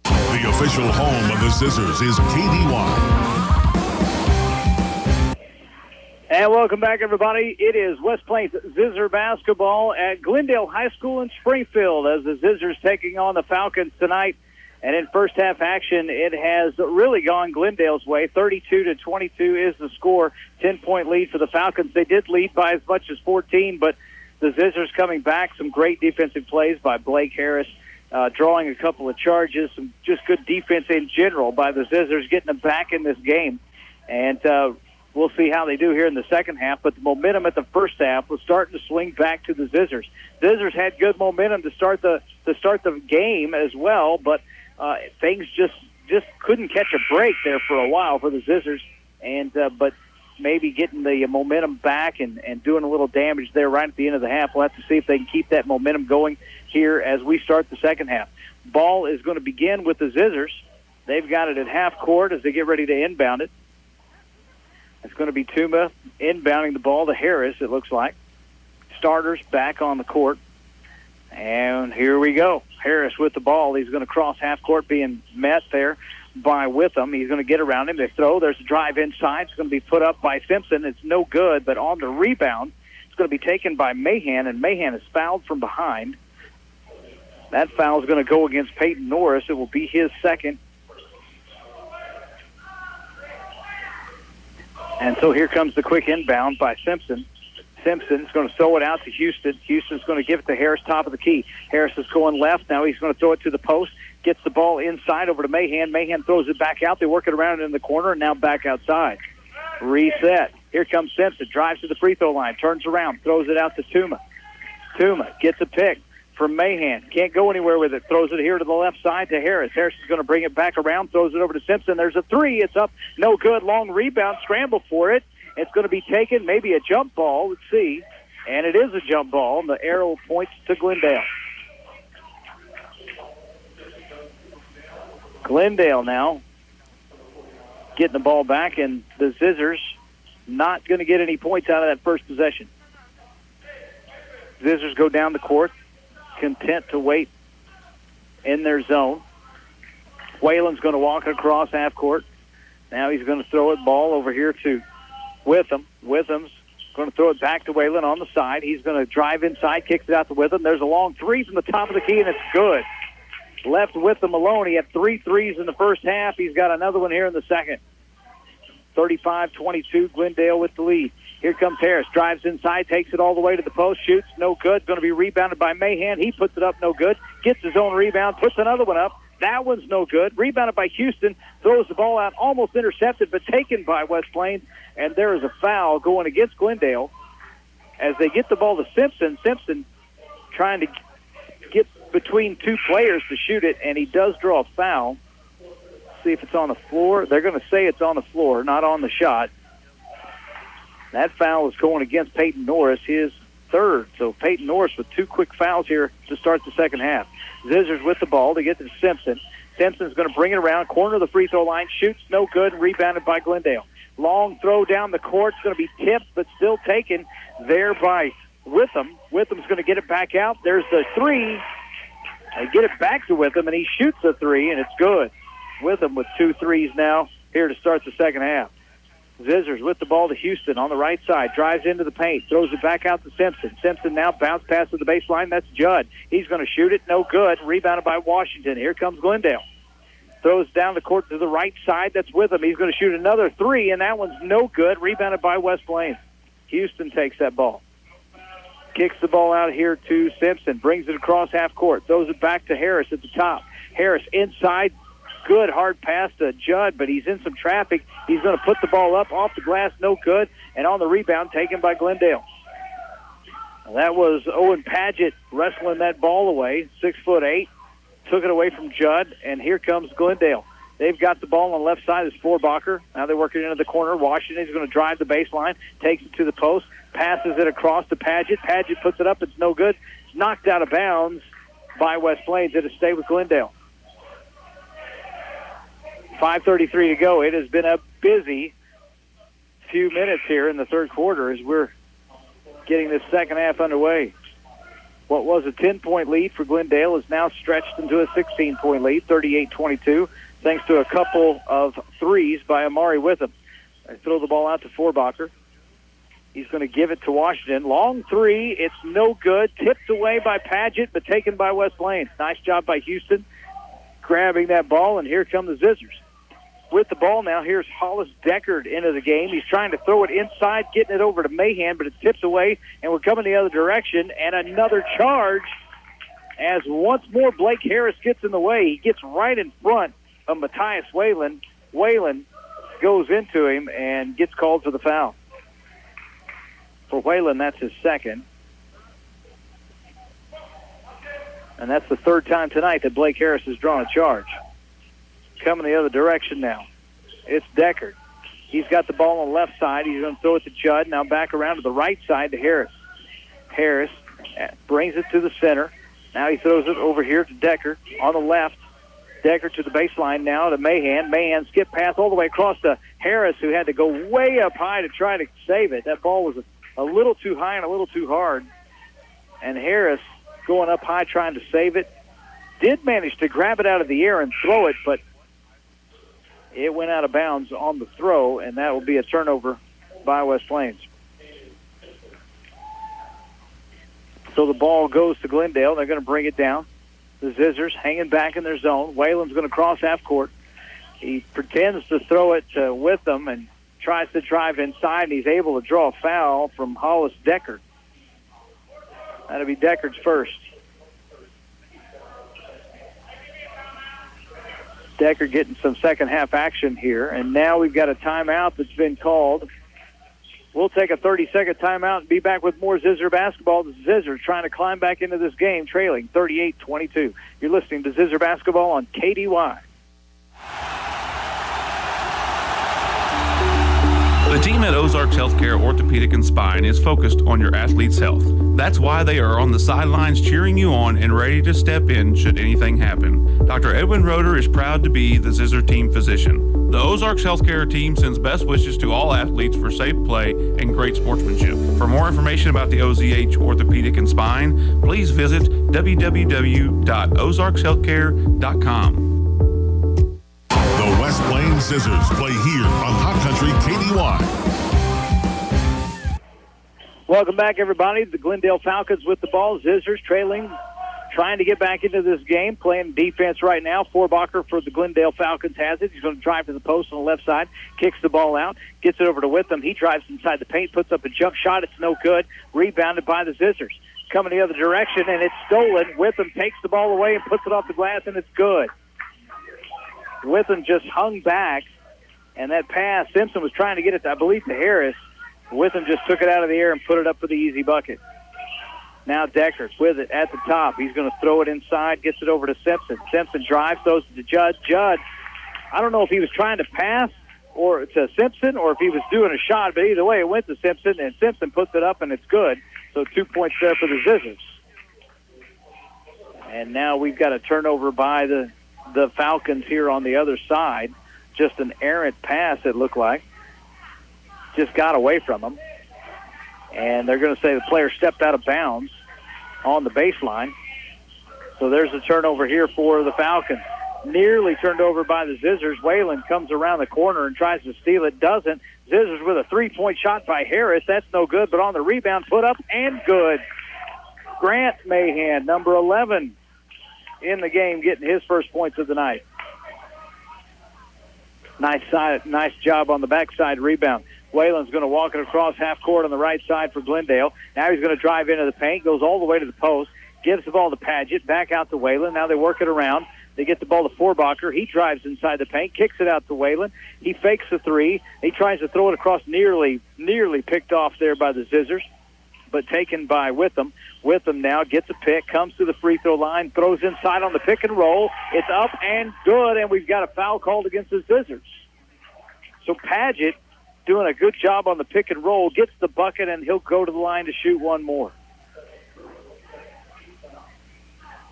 The official home of the Zizzers is KDY. And welcome back, everybody. It is West Plains Zizzer basketball at Glendale High School in Springfield as the Zizzers taking on the Falcons tonight. And in first half action, it has really gone Glendale's way. 32-22 is the score. 10-point lead for the Falcons. They did lead by as much as 14, but the Zizzers coming back. Some great defensive plays by Blake Harris, drawing a couple of charges. Some just good defense in general by the Zizzers, getting them back in this game. And we'll see how they do here in the second half. But the momentum at the first half was starting to swing back to the Zizzers. Zizzers had good momentum to start the game as well, but things just couldn't catch a break there for a while for the Zizzers. And but maybe getting the momentum back and doing a little damage there right at the end of the half. We'll have to see if they can keep that momentum going here as we start the second half. Ball is going to begin with the Zizzers. They've got it at half court as they get ready to inbound it. It's going to be Tuma inbounding the ball to Harris, it looks like. Starters back on the court. And here we go. Harris with the ball. He's going to cross half court, being met there by Witham. He's going to get around him. They throw. There's a drive inside. It's going to be put up by Simpson. It's no good, but on the rebound, it's going to be taken by Mahan, and Mahan is fouled from behind. That foul is going to go against Peyton Norris. It will be his second. And so here comes the quick inbound by Simpson. Simpson's going to throw it out to Houston. Houston's going to give it to Harris, top of the key. Harris is going left. Now he's going to throw it to the post. Gets the ball inside over to Mahan. Mahan throws it back out. They work it around in the corner, and now back outside. Reset. Here comes Simpson. Drives to the free throw line. Turns around. Throws it out to Tuma. Tuma gets a pick from Mahan. Can't go anywhere with it. Throws it here to the left side to Harris. Harris is going to bring it back around. Throws it over to Simpson. There's a three. It's up. No good. Long rebound. Scramble for it. It's going to be taken. Maybe a jump ball. Let's see. And it is a jump ball. The arrow points to Glendale. Glendale now getting the ball back, and the Zizzers not going to get any points out of that first possession. Zizzers go down the court, content to wait in their zone. Whalen's going to walk across half court. Now he's going to throw it ball over here to Witham. Witham's going to throw it back to Whalen on the side. He's going to drive inside, kicks it out to Witham. There's a long three from the top of the key, and it's good. Left Witham alone. He had 3 threes in the first half. He's got another one here in the second. 35-22, Glendale with the lead. Here comes Harris. Drives inside, takes it all the way to the post, shoots, no good. Going to be rebounded by Mahan. He puts it up, no good. Gets his own rebound, puts another one up. That one's no good. Rebounded by Houston. Throws the ball out, almost intercepted, but taken by West Plains. And there is a foul going against Glendale as they get the ball to Simpson. Simpson trying to get between two players to shoot it, and he does draw a foul. See if it's on the floor. They're going to say it's on the floor, not on the shot. That foul is going against Peyton Norris, his third. So Peyton Norris with 2 quick fouls here to start the second half. Zizzers with the ball to get to Simpson. Simpson's going to bring it around, corner of the free throw line, shoots, no good, rebounded by Glendale. Long throw down the court. It's going to be tipped, but still taken there by Witham. Witham's going to get it back out. There's the three. They get it back to Witham, and he shoots a three, and it's good. Witham with 2 threes now here to start the second half. Zizzers with the ball to Houston on the right side. Drives into the paint. Throws it back out to Simpson. Simpson now bounce pass to the baseline. That's Judd. He's going to shoot it. No good. Rebounded by Washington. Here comes Glendale. Throws down the court to the right side. That's Witham. He's going to shoot another three, and that one's no good. Rebounded by West Plains. Houston takes that ball. Kicks the ball out here to Simpson. Brings it across half court. Throws it back to Harris at the top. Harris inside. Good hard pass to Judd, but he's in some traffic. He's going to put the ball up off the glass, no good, and on the rebound taken by Glendale. That was Owen Padgett wrestling that ball away, 6'8", took it away from Judd, and here comes Glendale. They've got the ball on the left side. It's Forbacher. Now they're working into the corner. Washington's going to drive the baseline, takes it to the post, passes it across to Padgett. Padgett puts it up. It's no good. It's knocked out of bounds by West Plains. It'll stay with Glendale. 5:33 to go. It has been a busy few minutes here in the third quarter as we're getting this second half underway. What was a 10-point lead for Glendale is now stretched into a 16-point lead, 38-22, thanks to a couple of threes by Amari Witham. They throw the ball out to Forbacher. He's going to give it to Washington. Long three. It's no good. Tipped away by Padgett, but taken by West Plains. Nice job by Houston. grabbing that ball, and here come the Zizzers. With the ball now, here's Hollis Deckard into the game. He's trying to throw it inside, getting it over to Mahan, but it tips away, and we're coming the other direction, and another charge as once more Blake Harris gets in the way. He gets right in front of Matthias Whalen. Whalen goes into him and gets called for the foul. For Whalen, that's his second. And that's the third time tonight that Blake Harris has drawn a charge. Coming the other direction now. It's Deckard. He's got the ball on the left side. He's going to throw it to Judd. Now back around to the right side to Harris. Harris brings it to the center. Now he throws it over here to Deckard on the left. Deckard to the baseline now to Mahan. Mahan skip pass all the way across to Harris, who had to go way up high to try to save it. That ball was a little too high and a little too hard. And Harris going up high trying to save it. Did manage to grab it out of the air and throw it, but it went out of bounds on the throw, and that will be a turnover by West Plains. So the ball goes to Glendale. They're going to bring it down. The Zizzers hanging back in their zone. Whalen's going to cross half court. He pretends to throw it with them and tries to drive inside, and he's able to draw a foul from Hollis Deckard. That'll be Deckard's first. Deckard getting some second-half action here, and now we've got a timeout that's been called. We'll take a 30-second timeout and be back with more Zizzer basketball. The Zizzer trying to climb back into this game, trailing 38-22. You're listening to Zizzer basketball on KDY. The team at Ozarks Healthcare Orthopedic and Spine is focused on your athlete's health. That's why they are on the sidelines cheering you on and ready to step in should anything happen. Dr. Edwin Roeder is proud to be the Zizzer team physician. The Ozarks Healthcare team sends best wishes to all athletes for safe play and great sportsmanship. For more information about the OZH Orthopedic and Spine, please visit www.ozarkshealthcare.com. The West Plains Zizzers play here on Hot Country KDY. Welcome back, everybody. The Glendale Falcons with the ball. Zizzers trailing, trying to get back into this game, playing defense right now. Forbacher for the Glendale Falcons has it. He's going to drive to the post on the left side, kicks the ball out, gets it over to Witham. He drives inside the paint, puts up a jump shot. It's no good. Rebounded by the Zizzers. Coming the other direction, and it's stolen. Witham takes the ball away and puts it off the glass, and it's good. Witham just hung back, and that pass, Simpson was trying to get it, I believe, to Harris. Witham just took it out of the air and put it up for the easy bucket. Now Deckard with it at the top. He's going to throw it inside, gets it over to Simpson. Simpson drives, throws it to Judd. Judd, I don't know if he was trying to pass or to Simpson or if he was doing a shot, but either way it went to Simpson, and Simpson puts it up, and it's good. So 2 points there for the Zizzers. And now we've got a turnover by the Falcons here on the other side. Just an errant pass, it looked like. Just got away from them. And they're going to say the player stepped out of bounds on the baseline. So there's a turnover here for the Falcons. Nearly turned over by the Zizzers. Whalen comes around the corner and tries to steal it. Doesn't. Zizzers with a three-point shot by Harris. That's no good, but on the rebound, put up and good. Grant Mahan, number 11, in the game, getting his first points of the night. Nice job on the backside rebound. Whalen's going to walk it across half court on the right side for Glendale. Now he's going to drive into the paint, goes all the way to the post, gives the ball to Paget, back out to Whalen. Now they work it around. They get the ball to Forbacher. He drives inside the paint, kicks it out to Whalen. He fakes the three. He tries to throw it across, nearly picked off there by the Zizzers, but taken by Witham. Witham now gets a pick, comes to the free throw line, throws inside on the pick and roll. It's up and good, and we've got a foul called against the Zizzers. So Paget doing a good job on the pick and roll, gets the bucket, and he'll go to the line to shoot one more.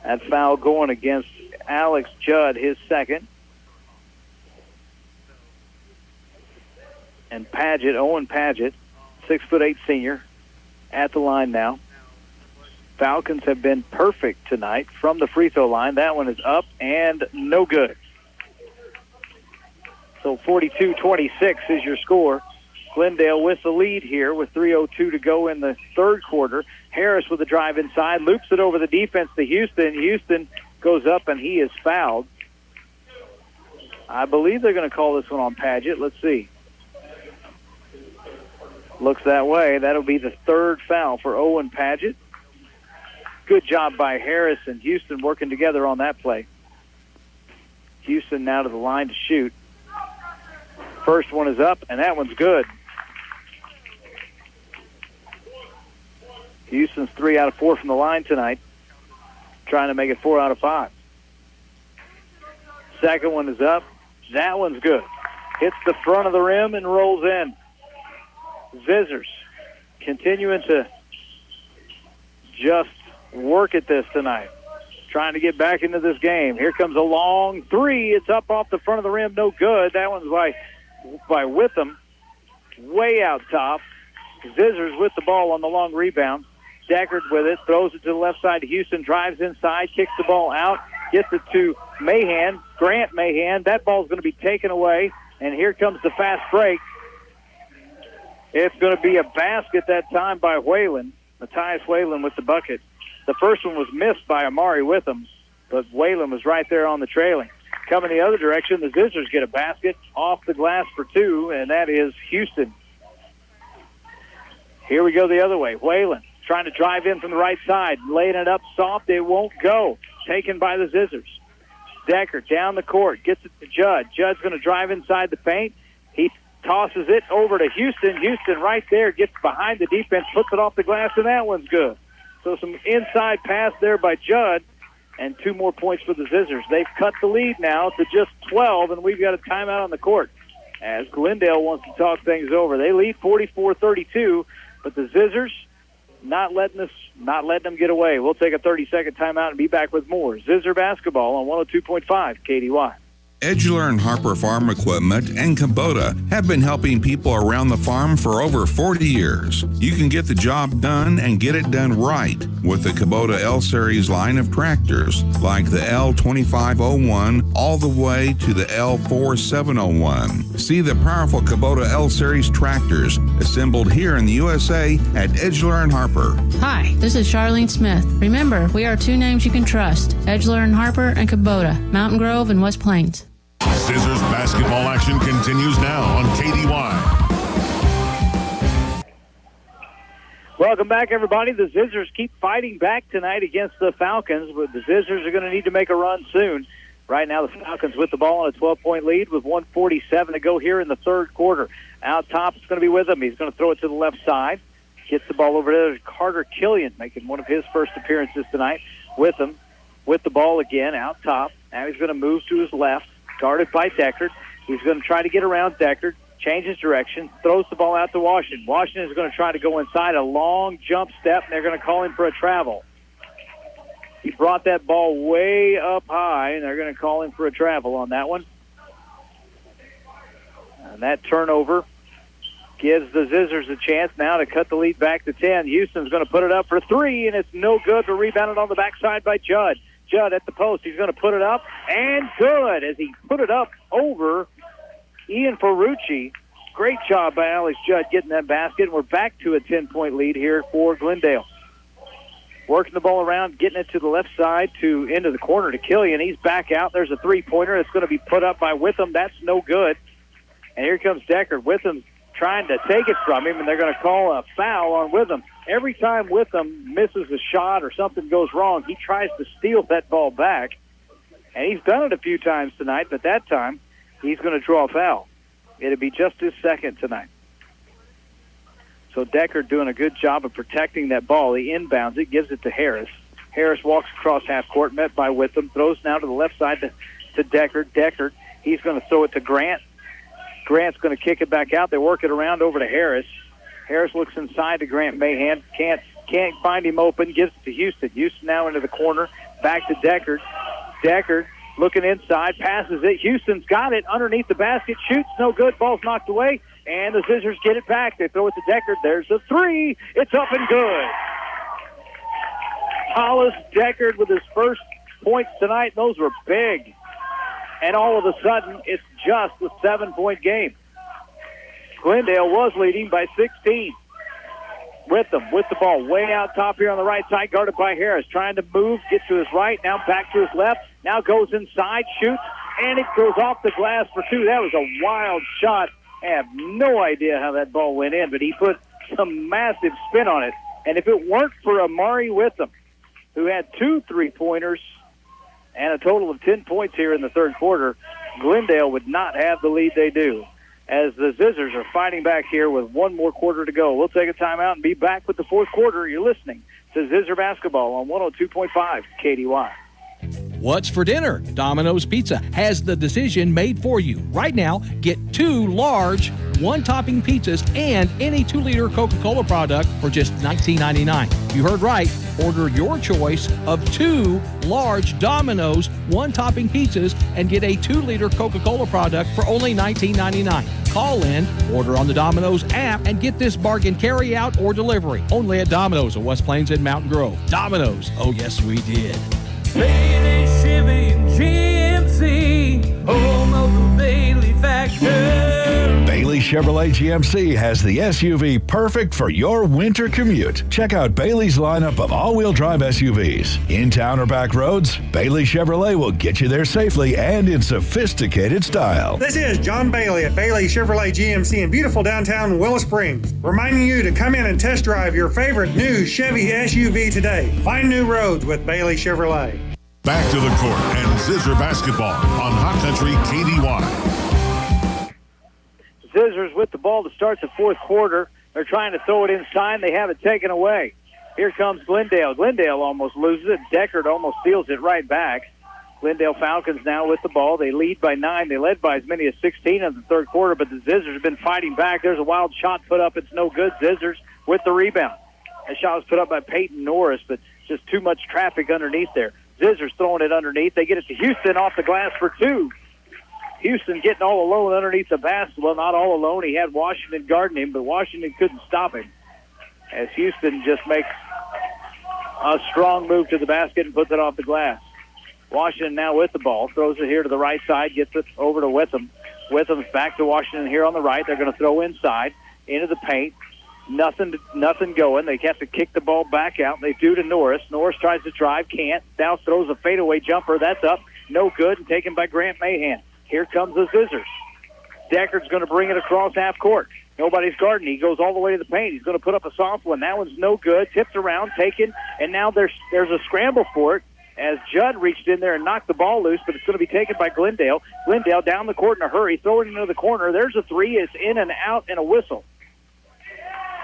That foul going against Alex Judd, his second. And Paget, Owen Paget, 6'8" senior, at the line now. Falcons have been perfect tonight from the free throw line. That one is up and no good. So 42-26 is your score. Glendale with the lead here with 3:02 to go in the third quarter. Harris with a drive inside, loops it over the defense to Houston. Houston goes up and he is fouled. I believe they're going to call this one on Padgett. Let's see. Looks that way. That'll be the third foul for Owen Padgett. Good job by Harris and Houston working together on that play. Houston now to the line to shoot. First one is up, and that one's good. Houston's 3 out of 4 from the line tonight, trying to make it 4 out of 5. Second one is up. That one's good. Hits the front of the rim and rolls in. Zizzers continuing to just work at this tonight, trying to get back into this game. Here comes a long three. It's up off the front of the rim. No good. That one's by Witham. Way out top. Zizzers with the ball on the long rebound. Deckard with it. Throws it to the left side to Houston. Drives inside. Kicks the ball out. Gets it to Mahan. Grant Mahan. That ball's going to be taken away. And here comes the fast break. It's going to be a basket that time by Whalen. Matthias Whalen with the bucket. The first one was missed by Amari Witham, but Whalen was right there on the trailing. Coming the other direction, the Zizzers get a basket off the glass for two, and that is Houston. Here we go the other way. Whalen trying to drive in from the right side, laying it up soft. It won't go. Taken by the Zizzers. Deckard down the court, gets it to Judd. Judd's going to drive inside the paint. He tosses it over to Houston. Houston right there gets behind the defense, puts it off the glass, and that one's good. So some inside pass there by Judd, and 2 more points for the Zizzers. They've cut the lead now to just 12, and we've got a timeout on the court as Glendale wants to talk things over. They lead 44-32, but the Zizzers not letting them get away. We'll take a 30-second timeout and be back with more Zizzer basketball on 102.5 KDY. Edgeler and Harper Farm Equipment and Kubota have been helping people around the farm for over 40 years. You can get the job done and get it done right with the Kubota L-Series line of tractors, like the L2501 all the way to the L4701. See the powerful Kubota L-Series tractors assembled here in the USA at Edgeler and Harper. Hi, this is Charlene Smith. Remember, we are 2 names you can trust, Edgeler and Harper and Kubota, Mountain Grove and West Plains. Zizzers basketball action continues now on KDY. Welcome back, everybody. The Zizzers keep fighting back tonight against the Falcons, but the Zizzers are going to need to make a run soon. Right now, the Falcons with the ball on a 12-point lead with 1:47 to go here in the third quarter. Out top, it's going to be with him. He's going to throw it to the left side. Gets the ball over there to Carter Killian, making one of his first appearances tonight. With him, with the ball again, out top. Now he's going to move to his left. Guarded by Deckard. He's going to try to get around Deckard, changes direction, throws the ball out to Washington. Washington is going to try to go inside a long jump step, and they're going to call him for a travel. He brought that ball way up high, and they're going to call him for a travel on that one. And that turnover gives the Zizzers a chance now to cut the lead back to 10. Houston's going to put it up for 3, and it's no good, but rebounded on the backside by Judd. Judd at the post. He's going to put it up, and good as he put it up over Ian Ferrucci. Great job by Alex Judd getting that basket, and we're back to a 10-point lead here for Glendale. Working the ball around, getting it to the left side into the corner to Killian. He's back out. There's a three-pointer that's going to be put up by Witham. That's no good. And here comes Deckard. Witham trying to take it from him, and they're going to call a foul on Witham. Every time Witham misses a shot or something goes wrong, he tries to steal that ball back. And he's done it a few times tonight, but that time he's going to draw a foul. It'll be just his second tonight. So Deckard doing a good job of protecting that ball. He inbounds it, gives it to Harris. Harris walks across half court, met by Witham, throws now to the left side to Deckard. Deckard, he's going to throw it to Grant. Grant's going to kick it back out. They work it around over to Harris. Harris looks inside to Grant Mahan. Can't find him open. Gives it to Houston. Houston now into the corner. Back to Deckard. Deckard looking inside. Passes it. Houston's got it underneath the basket. Shoots. No good. Ball's knocked away. And the Zizzers get it back. They throw it to Deckard. There's the three. It's up and good. Hollis Deckard with his first points tonight. Those were big. And all of a sudden, it's just a 7-point game. Glendale was leading by 16. With them, with the ball way out top here on the right side, guarded by Harris. Trying to move, get to his right, now back to his left. Now goes inside, shoots, and it goes off the glass for two. That was a wild shot. I have no idea how that ball went in, but he put some massive spin on it. And if it weren't for Amari Witham, who had 2 3-pointers and a total of 10 points here in the third quarter, Glendale would not have the lead they do, as the Zizzers are fighting back here with one more quarter to go. We'll take a timeout and be back with the fourth quarter. You're listening to Zizzer Basketball on 102.5 KDY. What's for dinner? Domino's Pizza has the decision made for you. Right now, get 2 large, 1-topping pizzas and any 2-liter Coca-Cola product for just $19.99. You heard right. Order your choice of 2 large Domino's 1-topping pizzas and get a 2-liter Coca-Cola product for only $19.99. Call in, order on the Domino's app, and get this bargain carry out or delivery. Only at Domino's of West Plains and Mountain Grove. Domino's. Oh, yes, we did. Bailey Chevy and GMC, home of the Bailey Factor. Bailey Chevrolet GMC has the SUV perfect for your winter commute. Check out Bailey's lineup of all-wheel drive SUVs. In town or back roads, Bailey Chevrolet will get you there safely and in sophisticated style. This is John Bailey at Bailey Chevrolet GMC in beautiful downtown Willow Springs, reminding you to come in and test drive your favorite new Chevy SUV today. Find new roads with Bailey Chevrolet. Back to the court and Zizzer Basketball on Hot Country KDY. Zizzers with the ball to start the fourth quarter. They're trying to throw it inside. They have it taken away. Here comes Glendale. Glendale almost loses it. Deckard almost steals it right back. Glendale Falcons now with the ball. They lead by 9. They led by as many as 16 in the third quarter, but the Zizzers have been fighting back. There's a wild shot put up. It's no good. Zizzers with the rebound. That shot was put up by Peyton Norris, but just too much traffic underneath there. Zizzers throwing it underneath. They get it to Houston off the glass for 2. Houston getting all alone underneath the basket. Well, not all alone. He had Washington guarding him, but Washington couldn't stop him, as Houston just makes a strong move to the basket and puts it off the glass. Washington now with the ball. Throws it here to the right side. Gets it over to Witham. Witham's back to Washington here on the right. They're going to throw inside into the paint. Nothing going. They have to kick the ball back out. They do to Norris. Norris tries to drive. Can't. Now throws a fadeaway jumper. That's up. No good. And taken by Grant Mahan. Here comes the Zizzers. Deckard's going to bring it across half court. Nobody's guarding. He goes all the way to the paint. He's going to put up a soft one. That one's no good. Tips around, taken, and now there's a scramble for it as Judd reached in there and knocked the ball loose, but it's going to be taken by Glendale. Glendale down the court in a hurry, throw it into the corner. There's a 3. It's in and out and a whistle.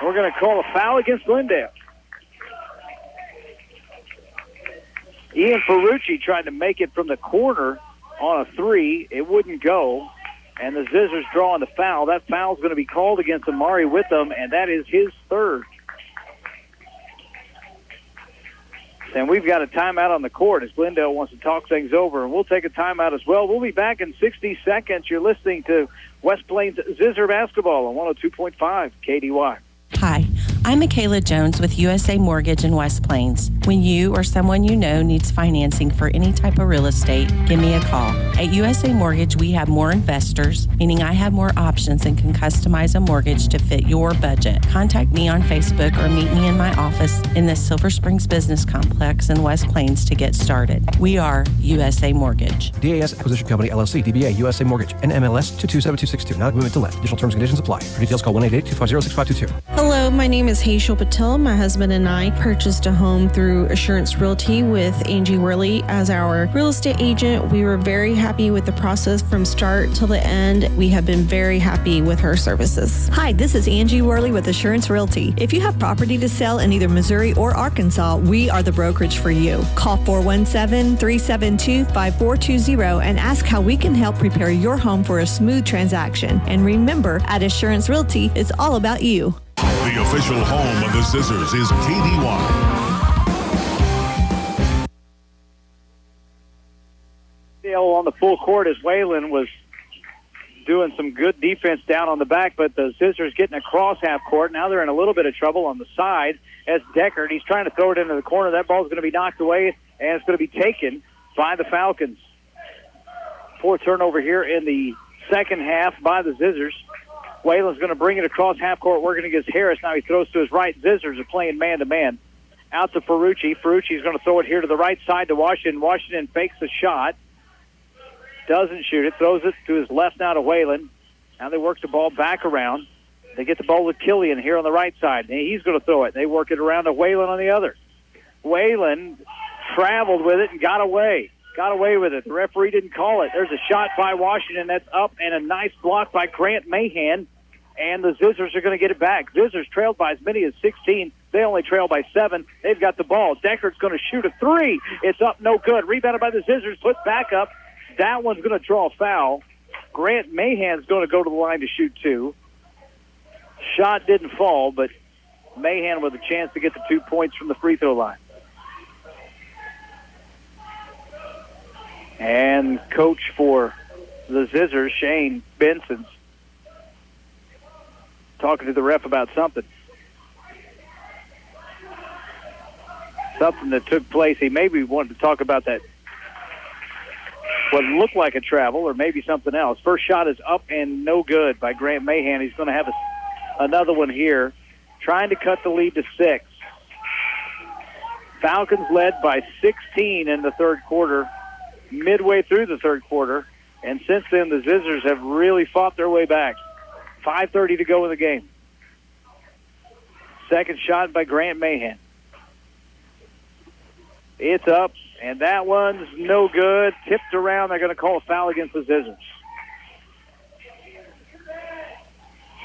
We're going to call a foul against Glendale. Ian Ferrucci tried to make it from the corner on a 3. It wouldn't go, and the Zizzers drawing the foul. That foul's going to be called against Amari Witham, and that is his 3rd. And we've got a timeout on the court as Glendale wants to talk things over, and we'll take a timeout as well. We'll be back in 60 seconds. You're listening to West Plains Zizzer Basketball on 102.5 KDY. Hi, I'm Michaela Jones with USA Mortgage in West Plains. When you or someone you know needs financing for any type of real estate, give me a call. At USA Mortgage, we have more investors, meaning I have more options and can customize a mortgage to fit your budget. Contact me on Facebook or meet me in my office in the Silver Springs Business Complex in West Plains to get started. We are USA Mortgage. DAS Acquisition Company, LLC, DBA, USA Mortgage, NMLS 227262. Not a commitment to lend. Additional terms and conditions apply. For details, call 1-888-250-6522. Hello, my name is Hazel Patel. My husband and I purchased a home through Assurance Realty with Angie Worley as our real estate agent. We were very happy with the process from start till the end. We have been very happy with her services. Hi, this is Angie Worley with Assurance Realty. If you have property to sell in either Missouri or Arkansas, we are the brokerage for you. Call 417-372-5420 and ask how we can help prepare your home for a smooth transaction. And remember, at Assurance Realty, it's all about you. The official home of the Zizzers is KDY. On the full court as Whalen was doing some good defense down on the back, but the Zizzers getting across half court. Now they're in a little bit of trouble on the side as Deckard. He's trying to throw it into the corner. That ball's going to be knocked away, and it's going to be taken by the Falcons. 4th turnover here in the second half by the Zizzers. Whalen's going to bring it across half court, working against Harris. Now he throws to his right. Zizzers are playing man-to-man. Out to Ferrucci. Ferrucci's going to throw it here to the right side to Washington. Washington fakes a shot. Doesn't shoot it. Throws it to his left now to Whalen. Now they work the ball back around. They get the ball with Killian here on the right side. He's going to throw it. They work it around to Whalen on the other. Whalen traveled with it and got away. Got away with it. The referee didn't call it. There's a shot by Washington that's up, and a nice block by Grant Mahan. And the Zizzers are going to get it back. Zizzers trailed by as many as 16. They only trail by 7. They've got the ball. Decker's going to shoot a 3. It's up, no good. Rebounded by the Zizzers, put back up. That one's going to draw a foul. Grant Mahan's going to go to the line to shoot 2. Shot didn't fall, but Mahan with a chance to get the 2 points from the free throw line. And coach for the Zizzers, Shane Benson's talking to the ref about something. Something that took place. He maybe wanted to talk about that, what looked like a travel, or maybe something else. First shot is up and no good by Grant Mahan. He's going to have another one here, trying to cut the lead to 6. Falcons led by 16 in the third quarter, midway through the third quarter, and since then the Zizzers have really fought their way back. 5:30 to go in the game. Second shot by Grant Mahan. It's up, and that one's no good. Tipped around. They're going to call a foul against the Zizzers.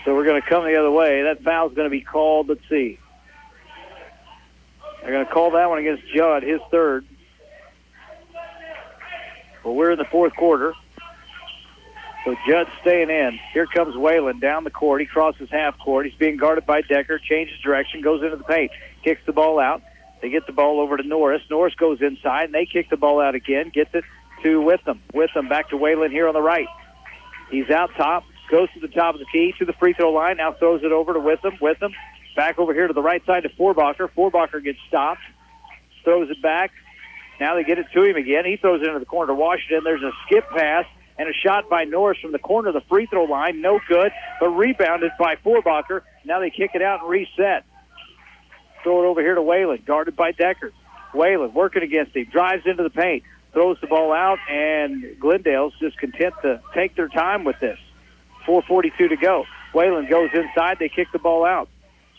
So we're going to come the other way. That foul's going to be called. Let's see. They're going to call that one against Judd, his third. But we're in the fourth quarter. So Judd's staying in. Here comes Whalen down the court. He crosses half court. He's being guarded by Decker. Changes direction, goes into the paint. Kicks the ball out. They get the ball over to Norris. Norris goes inside, and they kick the ball out again. Gets it to Witham. Witham back to Whalen here on the right. He's out top. Goes to the top of the key to the free throw line. Now throws it over to Witham. Witham back over here to the right side to Forbacher. Forbacher gets stopped. Throws it back. Now they get it to him again. He throws it into the corner to Washington. There's a skip pass and a shot by Norris from the corner of the free throw line. No good, but rebounded by Forbacher. Now they kick it out and reset. Throw it over here to Whalen, guarded by Decker. Whalen working against him, drives into the paint, throws the ball out, and Glendale's just content to take their time with this. 4:42 to go. Whalen goes inside. They kick the ball out.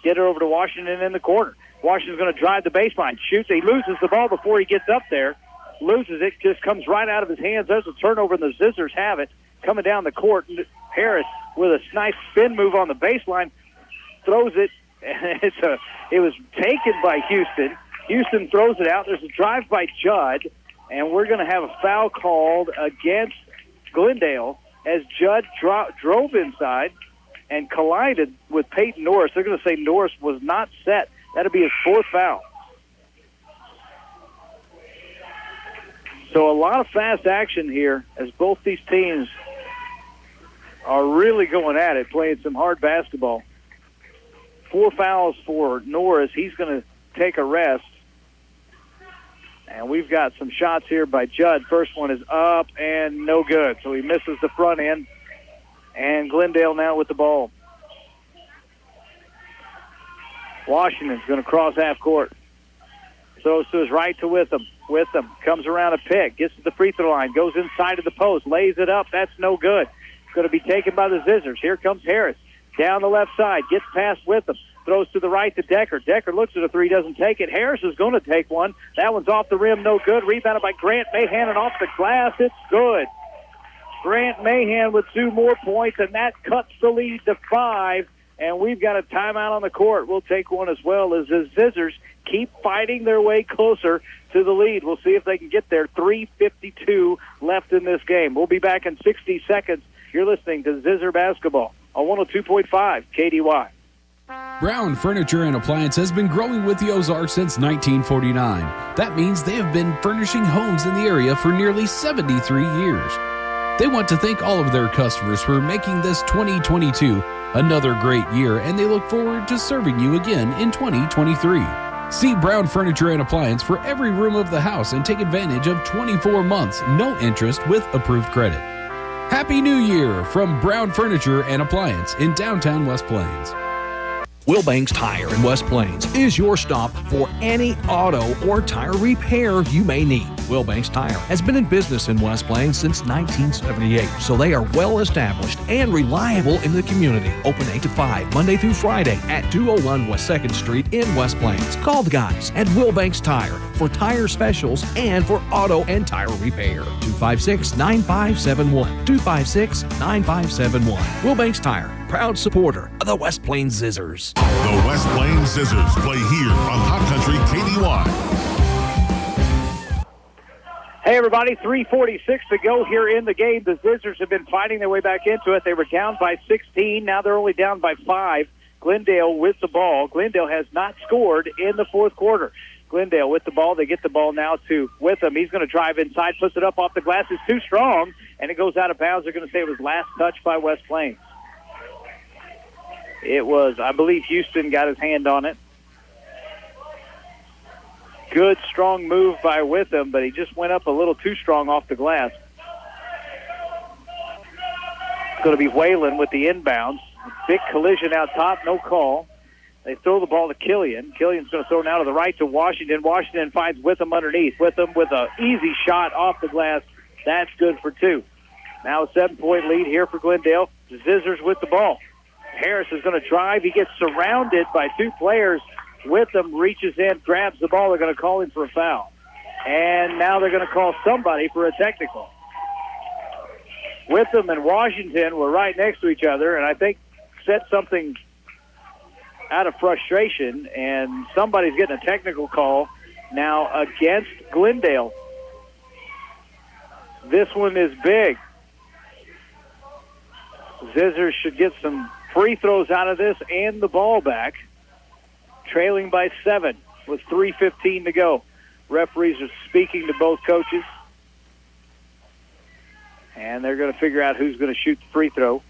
Get it over to Washington in the corner. Washington's going to drive the baseline. Shoots. He loses the ball before he gets up there. Loses it. Just comes right out of his hands. There's a turnover, and the Zizzers have it. Coming down the court, Harris with a nice spin move on the baseline. Throws it. And it was taken by Houston. Houston throws it out. There's a drive by Judd, and we're going to have a foul called against Glendale as Judd drove inside and collided with Peyton Norris. They're going to say Norris was not set. That'll be his 4th foul. So a lot of fast action here as both these teams are really going at it, playing some hard basketball. 4 fouls for Norris. He's going to take a rest. And we've got some shots here by Judd. First one is up and no good. So he misses the front end. And Glendale now with the ball. Washington's going to cross half court. Throws to his right to Witham. Witham comes around a pick, gets to the free throw line, goes inside of the post, lays it up. That's no good. It's going to be taken by the Zizzers. Here comes Harris. Down the left side, gets past Witham, throws to the right to Decker. Decker looks at a 3, doesn't take it. Harris is going to take one. That one's off the rim, no good. Rebounded by Grant Mahan and off the glass. It's good. Grant Mahan with 2 more points, and that cuts the lead to 5. And we've got a timeout on the court. We'll take one as well as the Zizzers keep fighting their way closer to the lead. We'll see if they can get there. 3:52 left in this game. We'll be back in 60 seconds. You're listening to Zizzer Basketball on 102.5 KDY. Brown Furniture and Appliance has been growing with the Ozarks since 1949. That means they have been furnishing homes in the area for nearly 73 years. They want to thank all of their customers for making this 2022 another great year, and they look forward to serving you again in 2023. See Brown Furniture and Appliance for every room of the house and take advantage of 24 months, no interest with approved credit. Happy New Year from Brown Furniture and Appliance in downtown West Plains. Wilbanks Tire in West Plains is your stop for any auto or tire repair you may need. Wilbanks Tire has been in business in West Plains since 1978, so they are well established and reliable in the community. Open 8 to 5, Monday through Friday at 201 West 2nd Street in West Plains. Call the guys at Wilbanks Tire for tire specials and for auto and tire repair. 256-9571. 256-9571. Wilbanks Tire, proud supporter of the West Plains Zizzers. The West Plains Zizzers play here on Hot Country KDY. Hey, everybody, 3:46 to go here in the game. The Zizzers have been fighting their way back into it. They were down by 16. Now they're only down by 5. Glendale with the ball. Glendale has not scored in the fourth quarter. Glendale with the ball. They get the ball now to Witham. He's going to drive inside, puts it up off the glass. It's too strong, and it goes out of bounds. They're going to say it was last touch by West Plains. It was, I believe, Houston got his hand on it. Good, strong move by Witham, but he just went up a little too strong off the glass. It's going to be Whalen with the inbounds. Big collision out top, no call. They throw the ball to Killian. Killian's going to throw it now to the right to Washington. Washington finds Witham underneath. Witham with an easy shot off the glass. That's good for 2. Now a 7-point lead here for Glendale. The Zizzers with the ball. Harris is going to drive. He gets surrounded by 2 players. Witham reaches in, grabs the ball. They're going to call him for a foul. And now they're going to call somebody for a technical. Witham and Washington were right next to each other, and I think said something out of frustration, and somebody's getting a technical call now against Glendale. This one is big. Zizzers should get some free throws out of this and the ball back. Trailing by 7 with 3:15 to go. Referees are speaking to both coaches, and they're going to figure out who's going to shoot the free throw.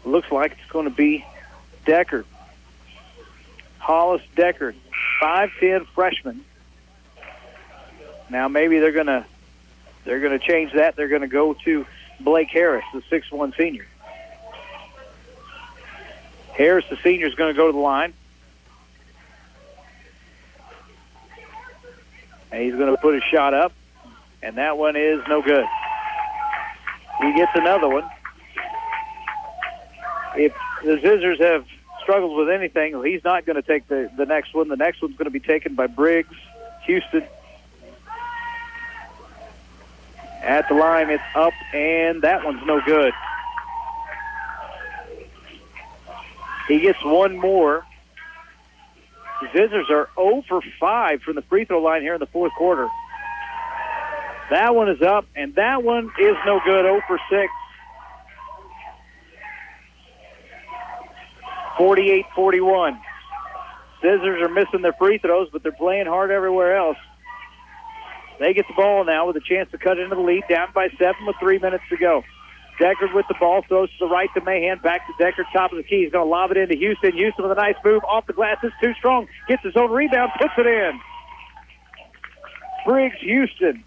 Looks like it's going to be Deckard. Hollis Deckard, 5'10" freshman. Now maybe they're going to change that. They're going to go to Blake Harris, the 6'1" senior. Harris, the senior, is going to go to the line. And he's going to put a shot up, and that one is no good. He gets another one. If the Zizzers have struggled with anything, he's not going to take the next one. The next one's going to be taken by Briggs, Houston. At the line, it's up, and that one's no good. He gets one more. The Zizzers are 0 for 5 from the free throw line here in the fourth quarter. That one is up, and that one is no good, 0 for 6. 48-41. Zizzers are missing their free throws, but they're playing hard everywhere else. They get the ball now with a chance to cut into the lead, down by 7 with 3 minutes to go. Deckard with the ball, throws to the right to Mahan, back to Deckard, top of the key. He's going to lob it into Houston. Houston with a nice move off the glass. It's too strong. Gets his own rebound, puts it in. Briggs, Houston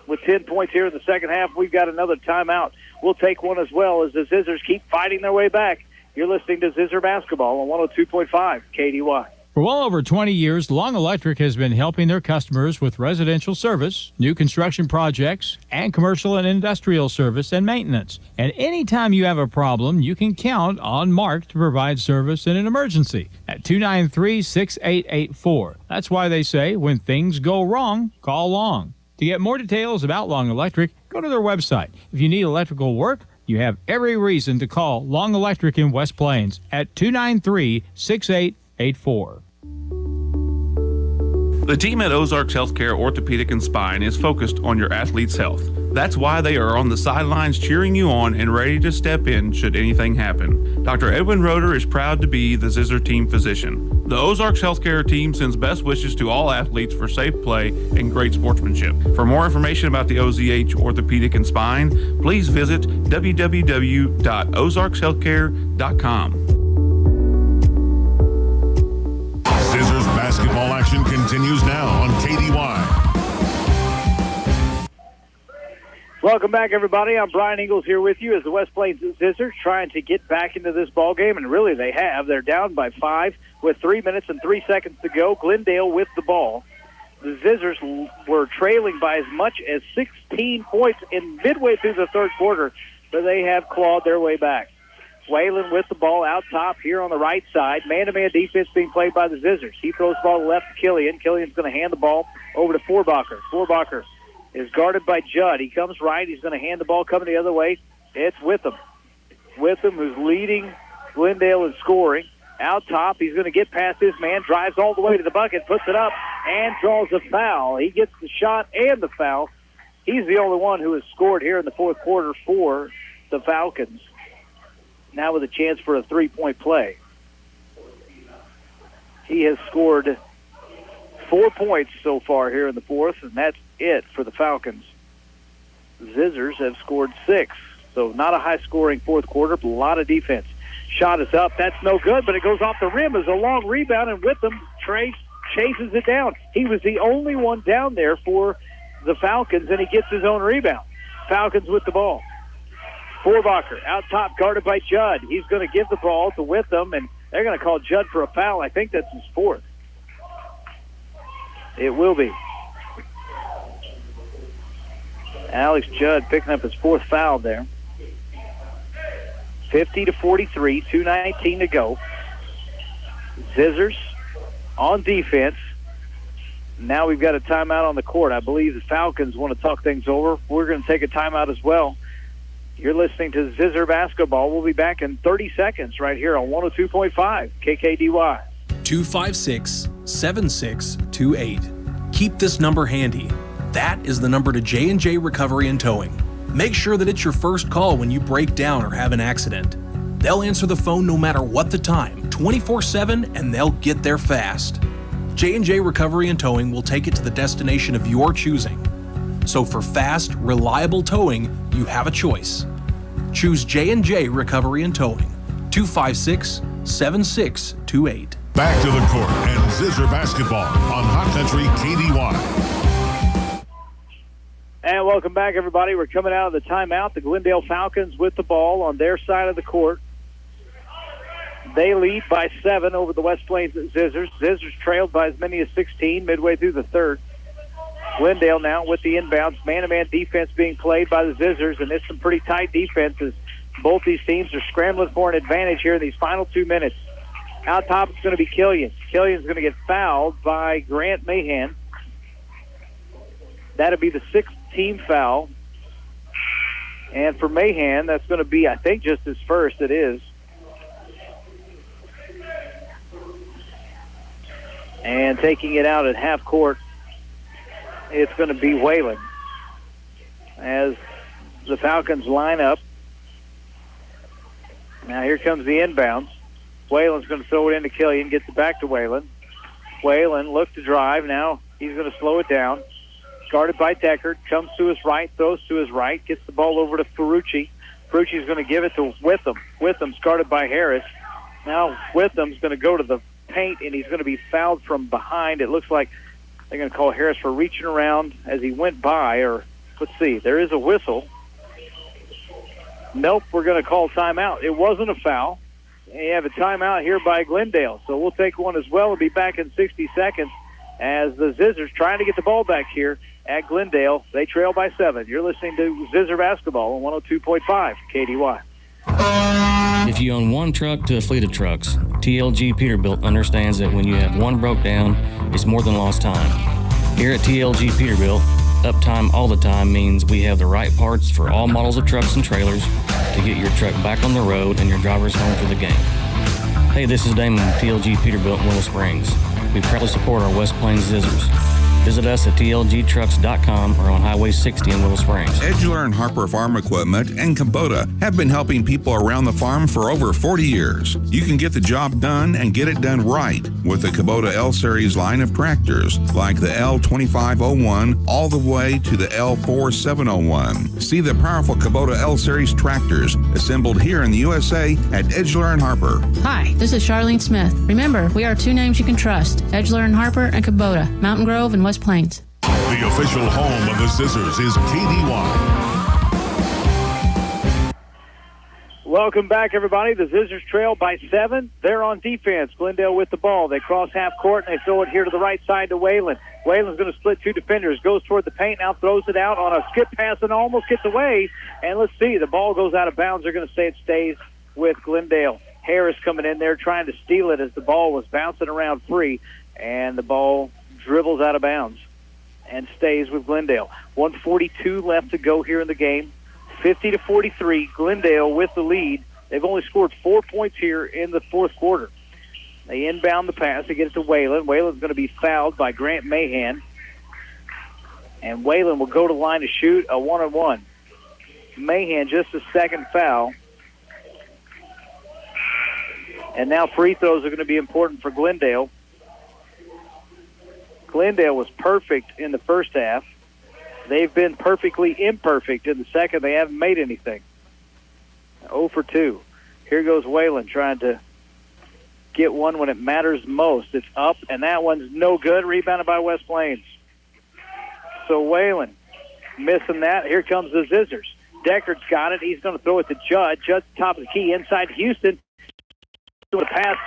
with 10 points here in the second half. We've got another timeout. We'll take one as well as the Zizzers keep fighting their way back. You're listening to Zizzer Basketball on 102.5 KDY. For well over 20 years, Long Electric has been helping their customers with residential service, new construction projects, and commercial and industrial service and maintenance. And anytime you have a problem, you can count on Mark to provide service in an emergency at 293-6884. That's why they say, when things go wrong, call Long. To get more details about Long Electric, go to their website. If you need electrical work, you have every reason to call Long Electric in West Plains at 293-6884. The team at Ozarks Healthcare Orthopedic and Spine is focused on your athlete's health. That's why they are on the sidelines cheering you on and ready to step in should anything happen. Dr. Edwin Roeder is proud to be the Zizzer team physician. The Ozarks Healthcare team sends best wishes to all athletes for safe play and great sportsmanship. For more information about the OZH Orthopedic and Spine, please visit www.ozarkshealthcare.com. Zizzers basketball action continues now on KDY. Welcome back, everybody. I'm Brian Ingles here with you as the West Plains Zizzers trying to get back into this ball game, and really they have. They're down by 5 with 3 minutes and 3 seconds to go. Glendale with the ball. the Zizzers were trailing by as much as 16 points in midway through the third quarter, but they have clawed their way back. Whalen with the ball out top here on the right side. Man-to-man defense being played by the Zizzers. He throws the ball left to Killian. Killian's going to hand the ball over to Forbacher. Forbacher is guarded by Judd. He comes right. He's going to hand the ball coming the other way. It's Witham. Witham, who's leading Glendale in scoring. Out top, he's going to get past this man, drives all the way to the bucket, puts it up, and draws a foul. He gets the shot and the foul. He's the only one who has scored here in the fourth quarter for the Falcons. Now with a chance for a three-point play. He has scored 4 points so far here in the fourth, and that's it for the Falcons. Zizzers have scored 6, so not a high-scoring fourth quarter, but a lot of defense. Shot is up. That's no good, but it goes off the rim as a long rebound, and Witham chases it down. He was the only one down there for the Falcons, and he gets his own rebound. Falcons with the ball. Forbacher out top, guarded by Judd. He's going to give the ball to Witham, and they're going to call Judd for a foul. I think that's his fourth. It will be. Alex Judd picking up his fourth foul there. 50-43, 2:19 to go. Zizzers on defense. Now we've got a timeout on the court. I believe the Falcons want to talk things over. We're going to take a timeout as well. You're listening to Zizzer Basketball. We'll be back in 30 seconds right here on 102.5 KKDY. 256-7628. Keep this number handy. That is the number to J&J Recovery and Towing. Make sure that it's your first call when you break down or have an accident. They'll answer the phone no matter what the time, 24/7, and they'll get there fast. J&J Recovery and Towing will take it to the destination of your choosing. So for fast, reliable towing, you have a choice. Choose J&J Recovery and Towing, 256-7628. Back to the court and Zizzer Basketball on Hot Country KDY. And welcome back, everybody. We're coming out of the timeout. The Glendale Falcons with the ball on their side of the court. They lead by 7 over the West Plains Zizzers. Zizzers trailed by as many as 16 midway through the third. Glendale now with the inbounds. Man-to-man defense being played by the Zizzers, and it's some pretty tight defenses. Both these teams are scrambling for an advantage here in these final 2 minutes. Out top, it's going to be Killian. Killian's going to get fouled by Grant Mahan. That'll be the 6th team foul. And for Mahan, that's going to be, I think, just his first. It is. And taking it out at half court, it's going to be Whalen. As the Falcons line up. Now here comes the inbounds. Whalen's going to throw it into Killian, gets it back to Whalen. Whalen looks to drive. Now he's going to slow it down. Guarded by Deckard, comes to his right, throws to his right, gets the ball over to Ferrucci. Ferrucci's going to give it to Witham. Witham's guarded by Harris. Now Witham's going to go to the paint, and he's going to be fouled from behind. It looks like they're going to call Harris for reaching around as he went by, or let's see, there is a whistle. Nope, we're going to call timeout. It wasn't a foul. You have a timeout here by Glendale, so we'll take one as well. We'll be back in 60 seconds as the Zizzers trying to get the ball back here at Glendale. They trail by 7. You're listening to Zizzer Basketball on 102.5 KDY. If you own one truck to a fleet of trucks, TLG Peterbilt understands that when you have one broke down, it's more than lost time. Here at TLG Peterbilt, uptime all the time means we have the right parts for all models of trucks and trailers to get your truck back on the road and your drivers home for the game. Hey, this is Damon with TLG Peterbilt in Willow Springs. We proudly support our West Plains Zizzers. Visit us at tlgtrucks.com or on Highway 60 in Willow Springs. Edgeler and Harper Farm Equipment and Kubota have been helping people around the farm for over 40 years. You can get the job done and get it done right with the Kubota L-Series line of tractors, like the L2501 all the way to the L4701. See the powerful Kubota L-Series tractors assembled here in the USA at Edgeler and Harper. Hi, this is Charlene Smith. Remember, we are 2 names you can trust, Edgeler and Harper and Kubota, Mountain Grove and West Plains. The official home of the Zizzers is KDY. Welcome back, everybody. The Zizzers trail by 7. They're on defense. Glendale with the ball. They cross half court, and they throw it here to the right side to Whalen. Whalen's going to split 2 defenders. Goes toward the paint, now throws it out on a skip pass and almost gets away. And let's see, the ball goes out of bounds. They're going to say it stays with Glendale. Harris coming in there trying to steal it as the ball was bouncing around free, and the ball dribbles out of bounds and stays with Glendale. 1:42 left to go here in the game. 50-43, Glendale with the lead. They've only scored 4 points here in the fourth quarter. They inbound the pass. They get it to Whalen. Whalen's going to be fouled by Grant Mahan. And Whalen will go to the line to shoot a 1-on-1. Mahan just a second foul. And now free throws are going to be important for Glendale. Glendale was perfect in the first half. They've been perfectly imperfect in the second. They haven't made anything. 0 for 2. Here goes Whalen trying to get one when it matters most. It's up, and that one's no good. Rebounded by West Plains. So Whalen missing that. Here comes the Zizzers. Deckard's got it. He's going to throw it to Judd. Judd, top of the key, inside Houston. Doing a pass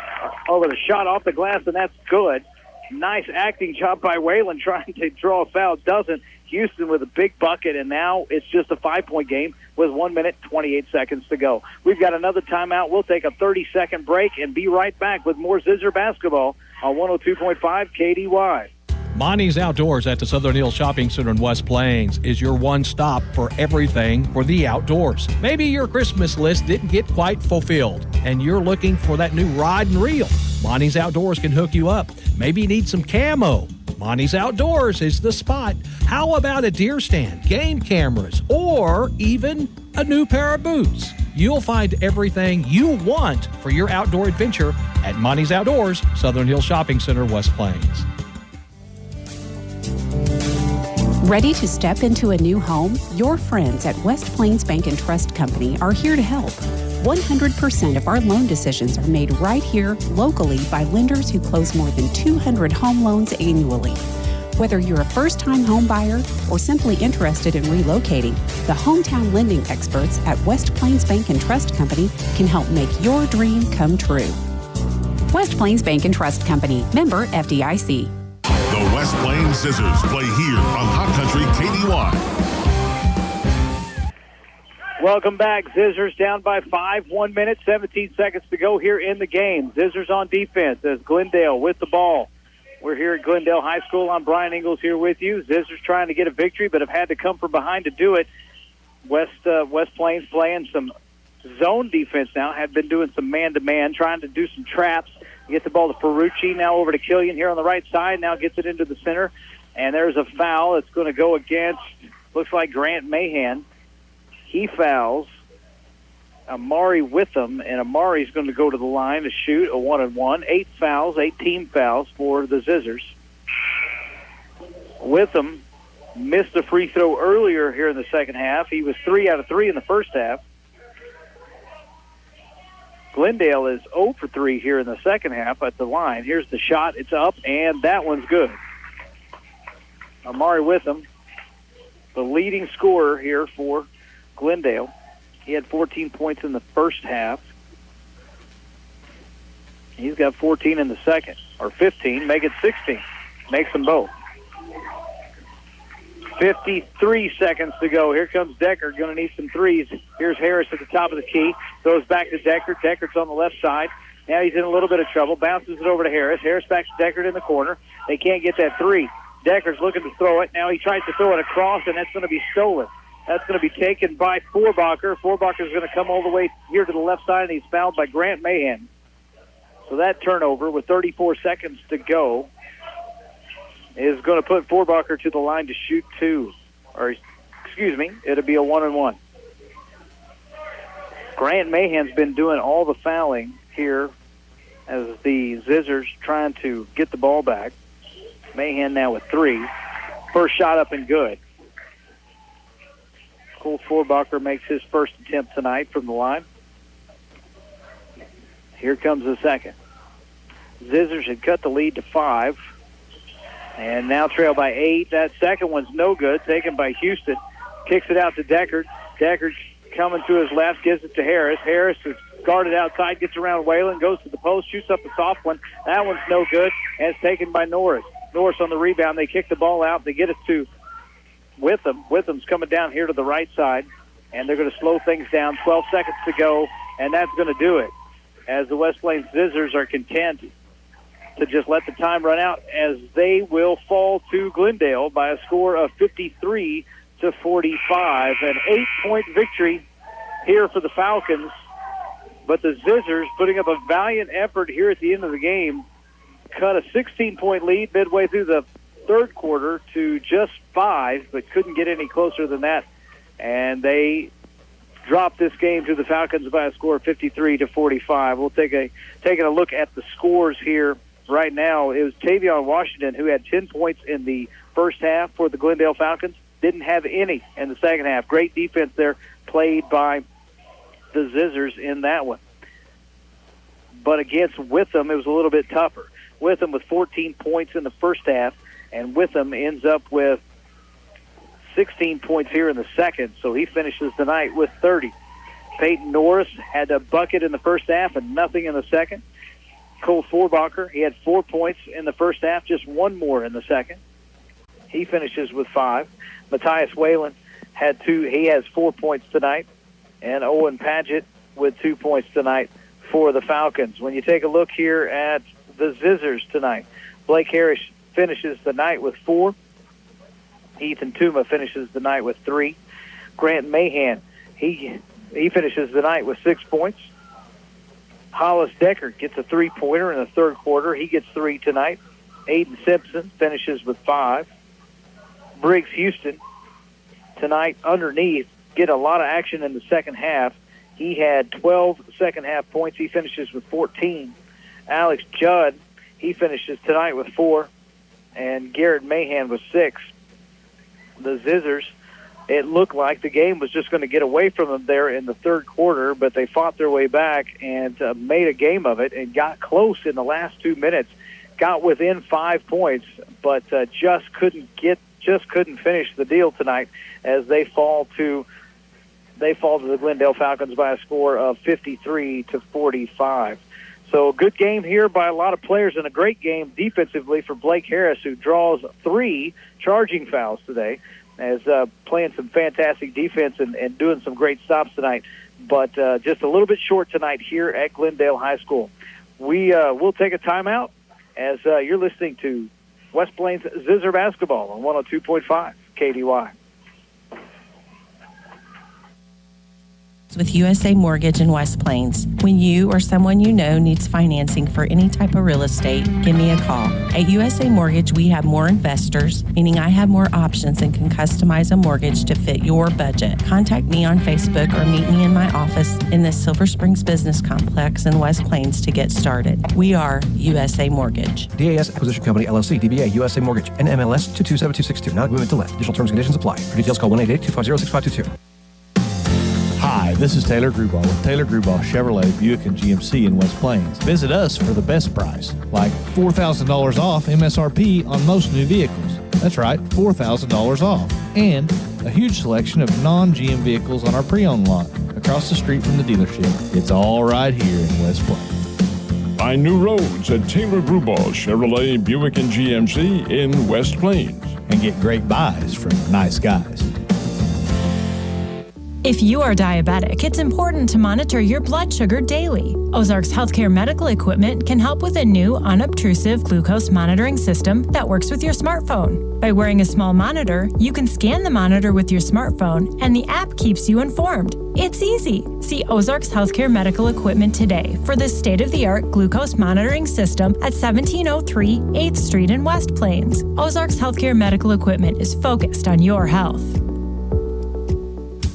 over the shot off the glass, and that's good. Nice acting job by Whalen trying to draw a foul. Doesn't. Houston with a big bucket, and now it's just a 5-point game with 1 minute, 28 seconds to go. We've got another timeout. We'll take a 30-second break and be right back with more Zizzer basketball on 102.5 KDY. Monty's Outdoors at the Southern Hills Shopping Center in West Plains is your one stop for everything for the outdoors. Maybe your Christmas list didn't get quite fulfilled and you're looking for that new rod and reel. Monty's Outdoors can hook you up. Maybe you need some camo. Monty's Outdoors is the spot. How about a deer stand, game cameras, or even a new pair of boots? You'll find everything you want for your outdoor adventure at Monty's Outdoors, Southern Hills Shopping Center, West Plains. Ready to step into a new home? Your friends at West Plains Bank and Trust Company are here to help. 100% of our loan decisions are made right here locally by lenders who close more than 200 home loans annually. Whether you're a first-time home buyer or simply interested in relocating, the hometown lending experts at West Plains Bank and Trust Company can help make your dream come true. West Plains Bank and Trust Company, member FDIC. The West Plains Scissors play here on Hot Country KDY. Welcome back. Zizzers down by 5, 1 minute, 17 seconds to go here in the game. Zizzers on defense as Glendale with the ball. We're here at Glendale High School. I'm Brian Ingalls here with you. Zizzers trying to get a victory, but have had to come from behind to do it. West Plains playing some zone defense now, have been doing some man-to-man, trying to do some traps. Get the ball to Ferrucci, now over to Killian here on the right side, now gets it into the center. And there's a foul that's going to go against, looks like Grant Mahan. He fouls Amari Witham, and Amari's going to go to the line to shoot a 1-on-1. 8 fouls, 8 team fouls for the Zizzers. Witham missed a free throw earlier here in the second half. He was 3 out of 3 in the first half. Glendale is 0 for 3 here in the second half at the line. Here's the shot. It's up, and that one's good. Amari Witham, the leading scorer here for Glendale. He had 14 points in the first half. He's got 14 in the second, or 15, make it 16. Makes them both. 53 seconds to go. Here comes Deckard, going to need some threes. Here's Harris at the top of the key. Throws back to Deckard. Deckard's on the left side. Now he's in a little bit of trouble. Bounces it over to Harris. Harris back to Deckard in the corner. They can't get that three. Deckard's looking to throw it. Now he tries to throw it across, and that's going to be stolen. That's going to be taken by Forbacher. Forbacher's going to come all the way here to the left side, and he's fouled by Grant Mahan. So that turnover with 34 seconds to go is going to put Forbacher to the line to shoot 2. Or, excuse me, it'll be a 1-on-1. Grant Mahan's been doing all the fouling here as the Zizzers trying to get the ball back. Mahan now with 3. First shot up and good. Cole Forbacher makes his first attempt tonight from the line. Here comes the second. Zizzers had cut the lead to 5. And now trail by 8. That second one's no good. Taken by Houston. Kicks it out to Deckard. Deckard coming to his left, gives it to Harris. Harris is guarded outside, gets around Whalen, goes to the post, shoots up a soft one. That one's no good, and it's taken by Norris. Norris on the rebound. They kick the ball out. They get it to Witham. Witham's coming down here to the right side, and they're going to slow things down. 12 seconds to go, and that's going to do it, as the West Plains Zizzers are content to just let the time run out, as they will fall to Glendale by a score of 53-45. An 8-point victory here for the Falcons, but the Zizzers, putting up a valiant effort here at the end of the game, cut a 16-point lead midway through the third quarter to just 5, but couldn't get any closer than that, and they dropped this game to the Falcons by a score of 53-45. We'll taking a look at the scores here right now. It was Tavion Washington who had 10 points in the first half for the Glendale Falcons. Didn't have any in the second half. Great defense there played by the Zizzers in that one. But against Witham, it was a little bit tougher. Witham with 14 points in the first half, and Witham ends up with 16 points here in the second, so he finishes the night with 30. Peyton Norris had a bucket in the first half and nothing in the second. Cole Forbacher, he had 4 points in the first half, just one more in the second. He finishes with 5. Matthias Whalen had 2. He has 4 points tonight. And Owen Padgett with 2 points tonight for the Falcons. When you take a look here at the Zizzers tonight, Blake Harris finishes the night with 4. Ethan Tuma finishes the night with 3. Grant Mahan, he finishes the night with 6 points. Hollis Decker gets a 3-pointer in the third quarter. He gets 3 tonight. Aiden Simpson finishes with 5. Briggs Houston tonight underneath get a lot of action in the second half. He had 12 second-half points. He finishes with 14. Alex Judd, he finishes tonight with 4. And Garrett Mahan with 6. The Zizzers, it looked like the game was just going to get away from them there in the third quarter, but they fought their way back and made a game of it and got close in the last 2 minutes, got within 5 points, but just couldn't finish the deal tonight as they fall to the Glendale Falcons by a score of 53-45. So a good game here by a lot of players and a great game defensively for Blake Harris, who draws 3 charging fouls today, as playing some fantastic defense and doing some great stops tonight, but just a little bit short tonight here at Glendale High School. We'll take a timeout as you're listening to West Plains Zizzer Basketball on 102.5 KDY. With USA Mortgage in West Plains. When you or someone you know needs financing for any type of real estate, give me a call. At USA Mortgage, we have more investors, meaning I have more options and can customize a mortgage to fit your budget. Contact me on Facebook or meet me in my office in the Silver Springs Business Complex in West Plains to get started. We are USA Mortgage. DAS Acquisition Company, LLC, DBA, USA Mortgage, NMLS 227262. Not agreement to lend. Additional terms and conditions apply. For details, call 1-888-250-6522. Hi, this is Taylor Grubauer with Taylor Grubauer Chevrolet, Buick, and GMC in West Plains. Visit us for the best price, like $4,000 off MSRP on most new vehicles. That's right, $4,000 off. And a huge selection of non-GM vehicles on our pre-owned lot across the street from the dealership. It's all right here in West Plains. Find new roads at Taylor Grubauer Chevrolet, Buick, and GMC in West Plains. And get great buys from nice guys. If you are diabetic, it's important to monitor your blood sugar daily. Ozarks Healthcare Medical Equipment can help with a new unobtrusive glucose monitoring system that works with your smartphone. By wearing a small monitor, you can scan the monitor with your smartphone, and the app keeps you informed. It's easy. See Ozarks Healthcare Medical Equipment today for this state-of-the-art glucose monitoring system at 1703 8th Street in West Plains. Ozarks Healthcare Medical Equipment is focused on your health.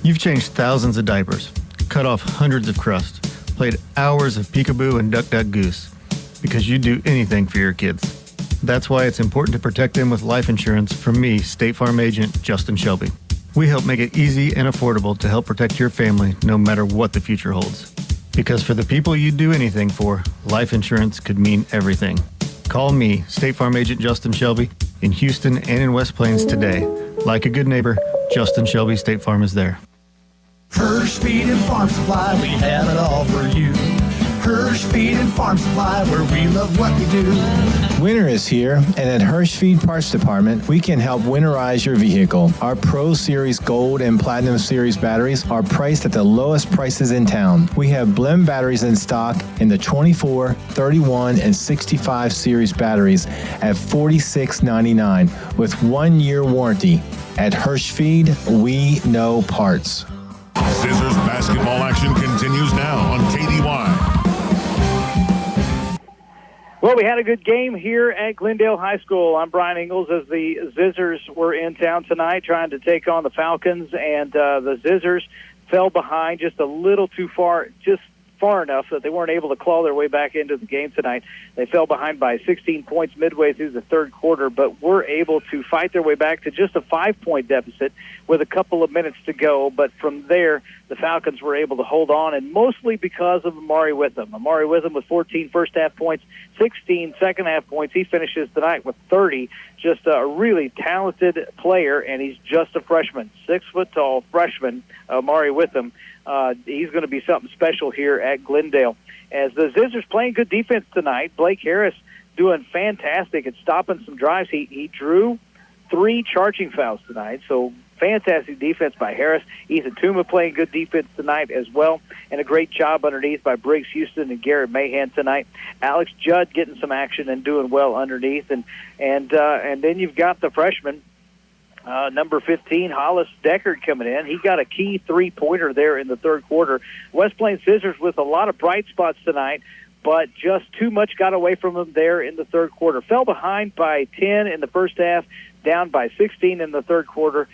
You've changed thousands of diapers, cut off hundreds of crusts, played hours of peekaboo and duck duck goose, because you'd do anything for your kids. That's why it's important to protect them with life insurance from me, State Farm Agent Justin Shelby. We help make it easy and affordable to help protect your family no matter what the future holds. Because for the people you'd do anything for, life insurance could mean everything. Call me, State Farm Agent Justin Shelby, in Houston and in West Plains today. Like a good neighbor, Justin Shelby State Farm is there. Hirsch Feed and Farm Supply, we have it all for you. Hirsch Feed and Farm Supply, where we love what we do. Winter is here, and at Hirsch Feed Parts Department, we can help winterize your vehicle. Our Pro Series Gold and Platinum Series batteries are priced at the lowest prices in town. We have blend batteries in stock in the 24, 31, and 65 series batteries at $46.99 with 1-year warranty. At Hirsch Feed, we know parts. Zizzers basketball action continues now on KDY. Well, we had a good game here at Glendale High School. I'm Brian Ingalls as the Zizzers were in town tonight trying to take on the Falcons, and the Zizzers fell behind just a little too far, just far enough that they weren't able to claw their way back into the game tonight. They fell behind by 16 points midway through the third quarter, but were able to fight their way back to just a 5-point deficit with a couple of minutes to go. But from there, the Falcons were able to hold on, and mostly because of Amari Witham. Amari Witham with 14 first-half points, 16 second-half points. He finishes the night with 30. Just a really talented player, and he's just a freshman, 6-foot-tall freshman, Amari Witham. He's going to be something special here at Glendale. As the Zizzers playing good defense tonight, Blake Harris doing fantastic at stopping some drives. He drew 3 charging fouls tonight, so fantastic defense by Harris. Ethan Tuma playing good defense tonight as well, and a great job underneath by Briggs Houston and Garrett Mahan tonight. Alex Judd getting some action and doing well underneath, and then you've got the freshman, number 15, Hollis Deckard coming in. He got a key 3-pointer there in the third quarter. West Plains Zizzers with a lot of bright spots tonight, but just too much got away from them there in the third quarter. Fell behind by 10 in the first half, down by 16 in the third quarter.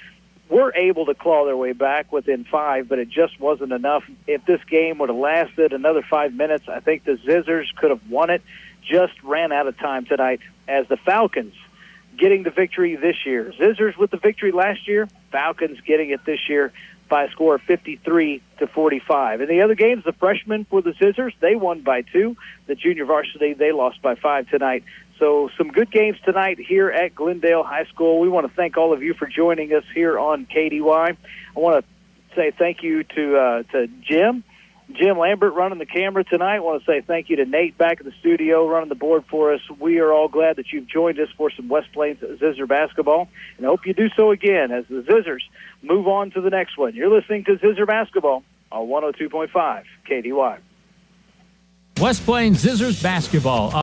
Were able to claw their way back within 5, but it just wasn't enough. If this game would have lasted another 5 minutes, I think the Zizzers could have won it. Just ran out of time tonight as the Falcons getting the victory this year. Zizzers with the victory last year, Falcons getting it this year by a score of 53-45. In the other games, the freshmen for the Zizzers, they won by 2. The junior varsity, they lost by 5 tonight. So some good games tonight here at Glendale High School. We want to thank all of you for joining us here on KDY. I want to say thank you to Jim Lambert running the camera tonight. I want to say thank you to Nate back in the studio running the board for us. We are all glad that you've joined us for some West Plains Zizzer basketball, and I hope you do so again as the Zizzers move on to the next one. You're listening to Zizzer basketball on 102.5 KDY. West Plains Zizzers basketball.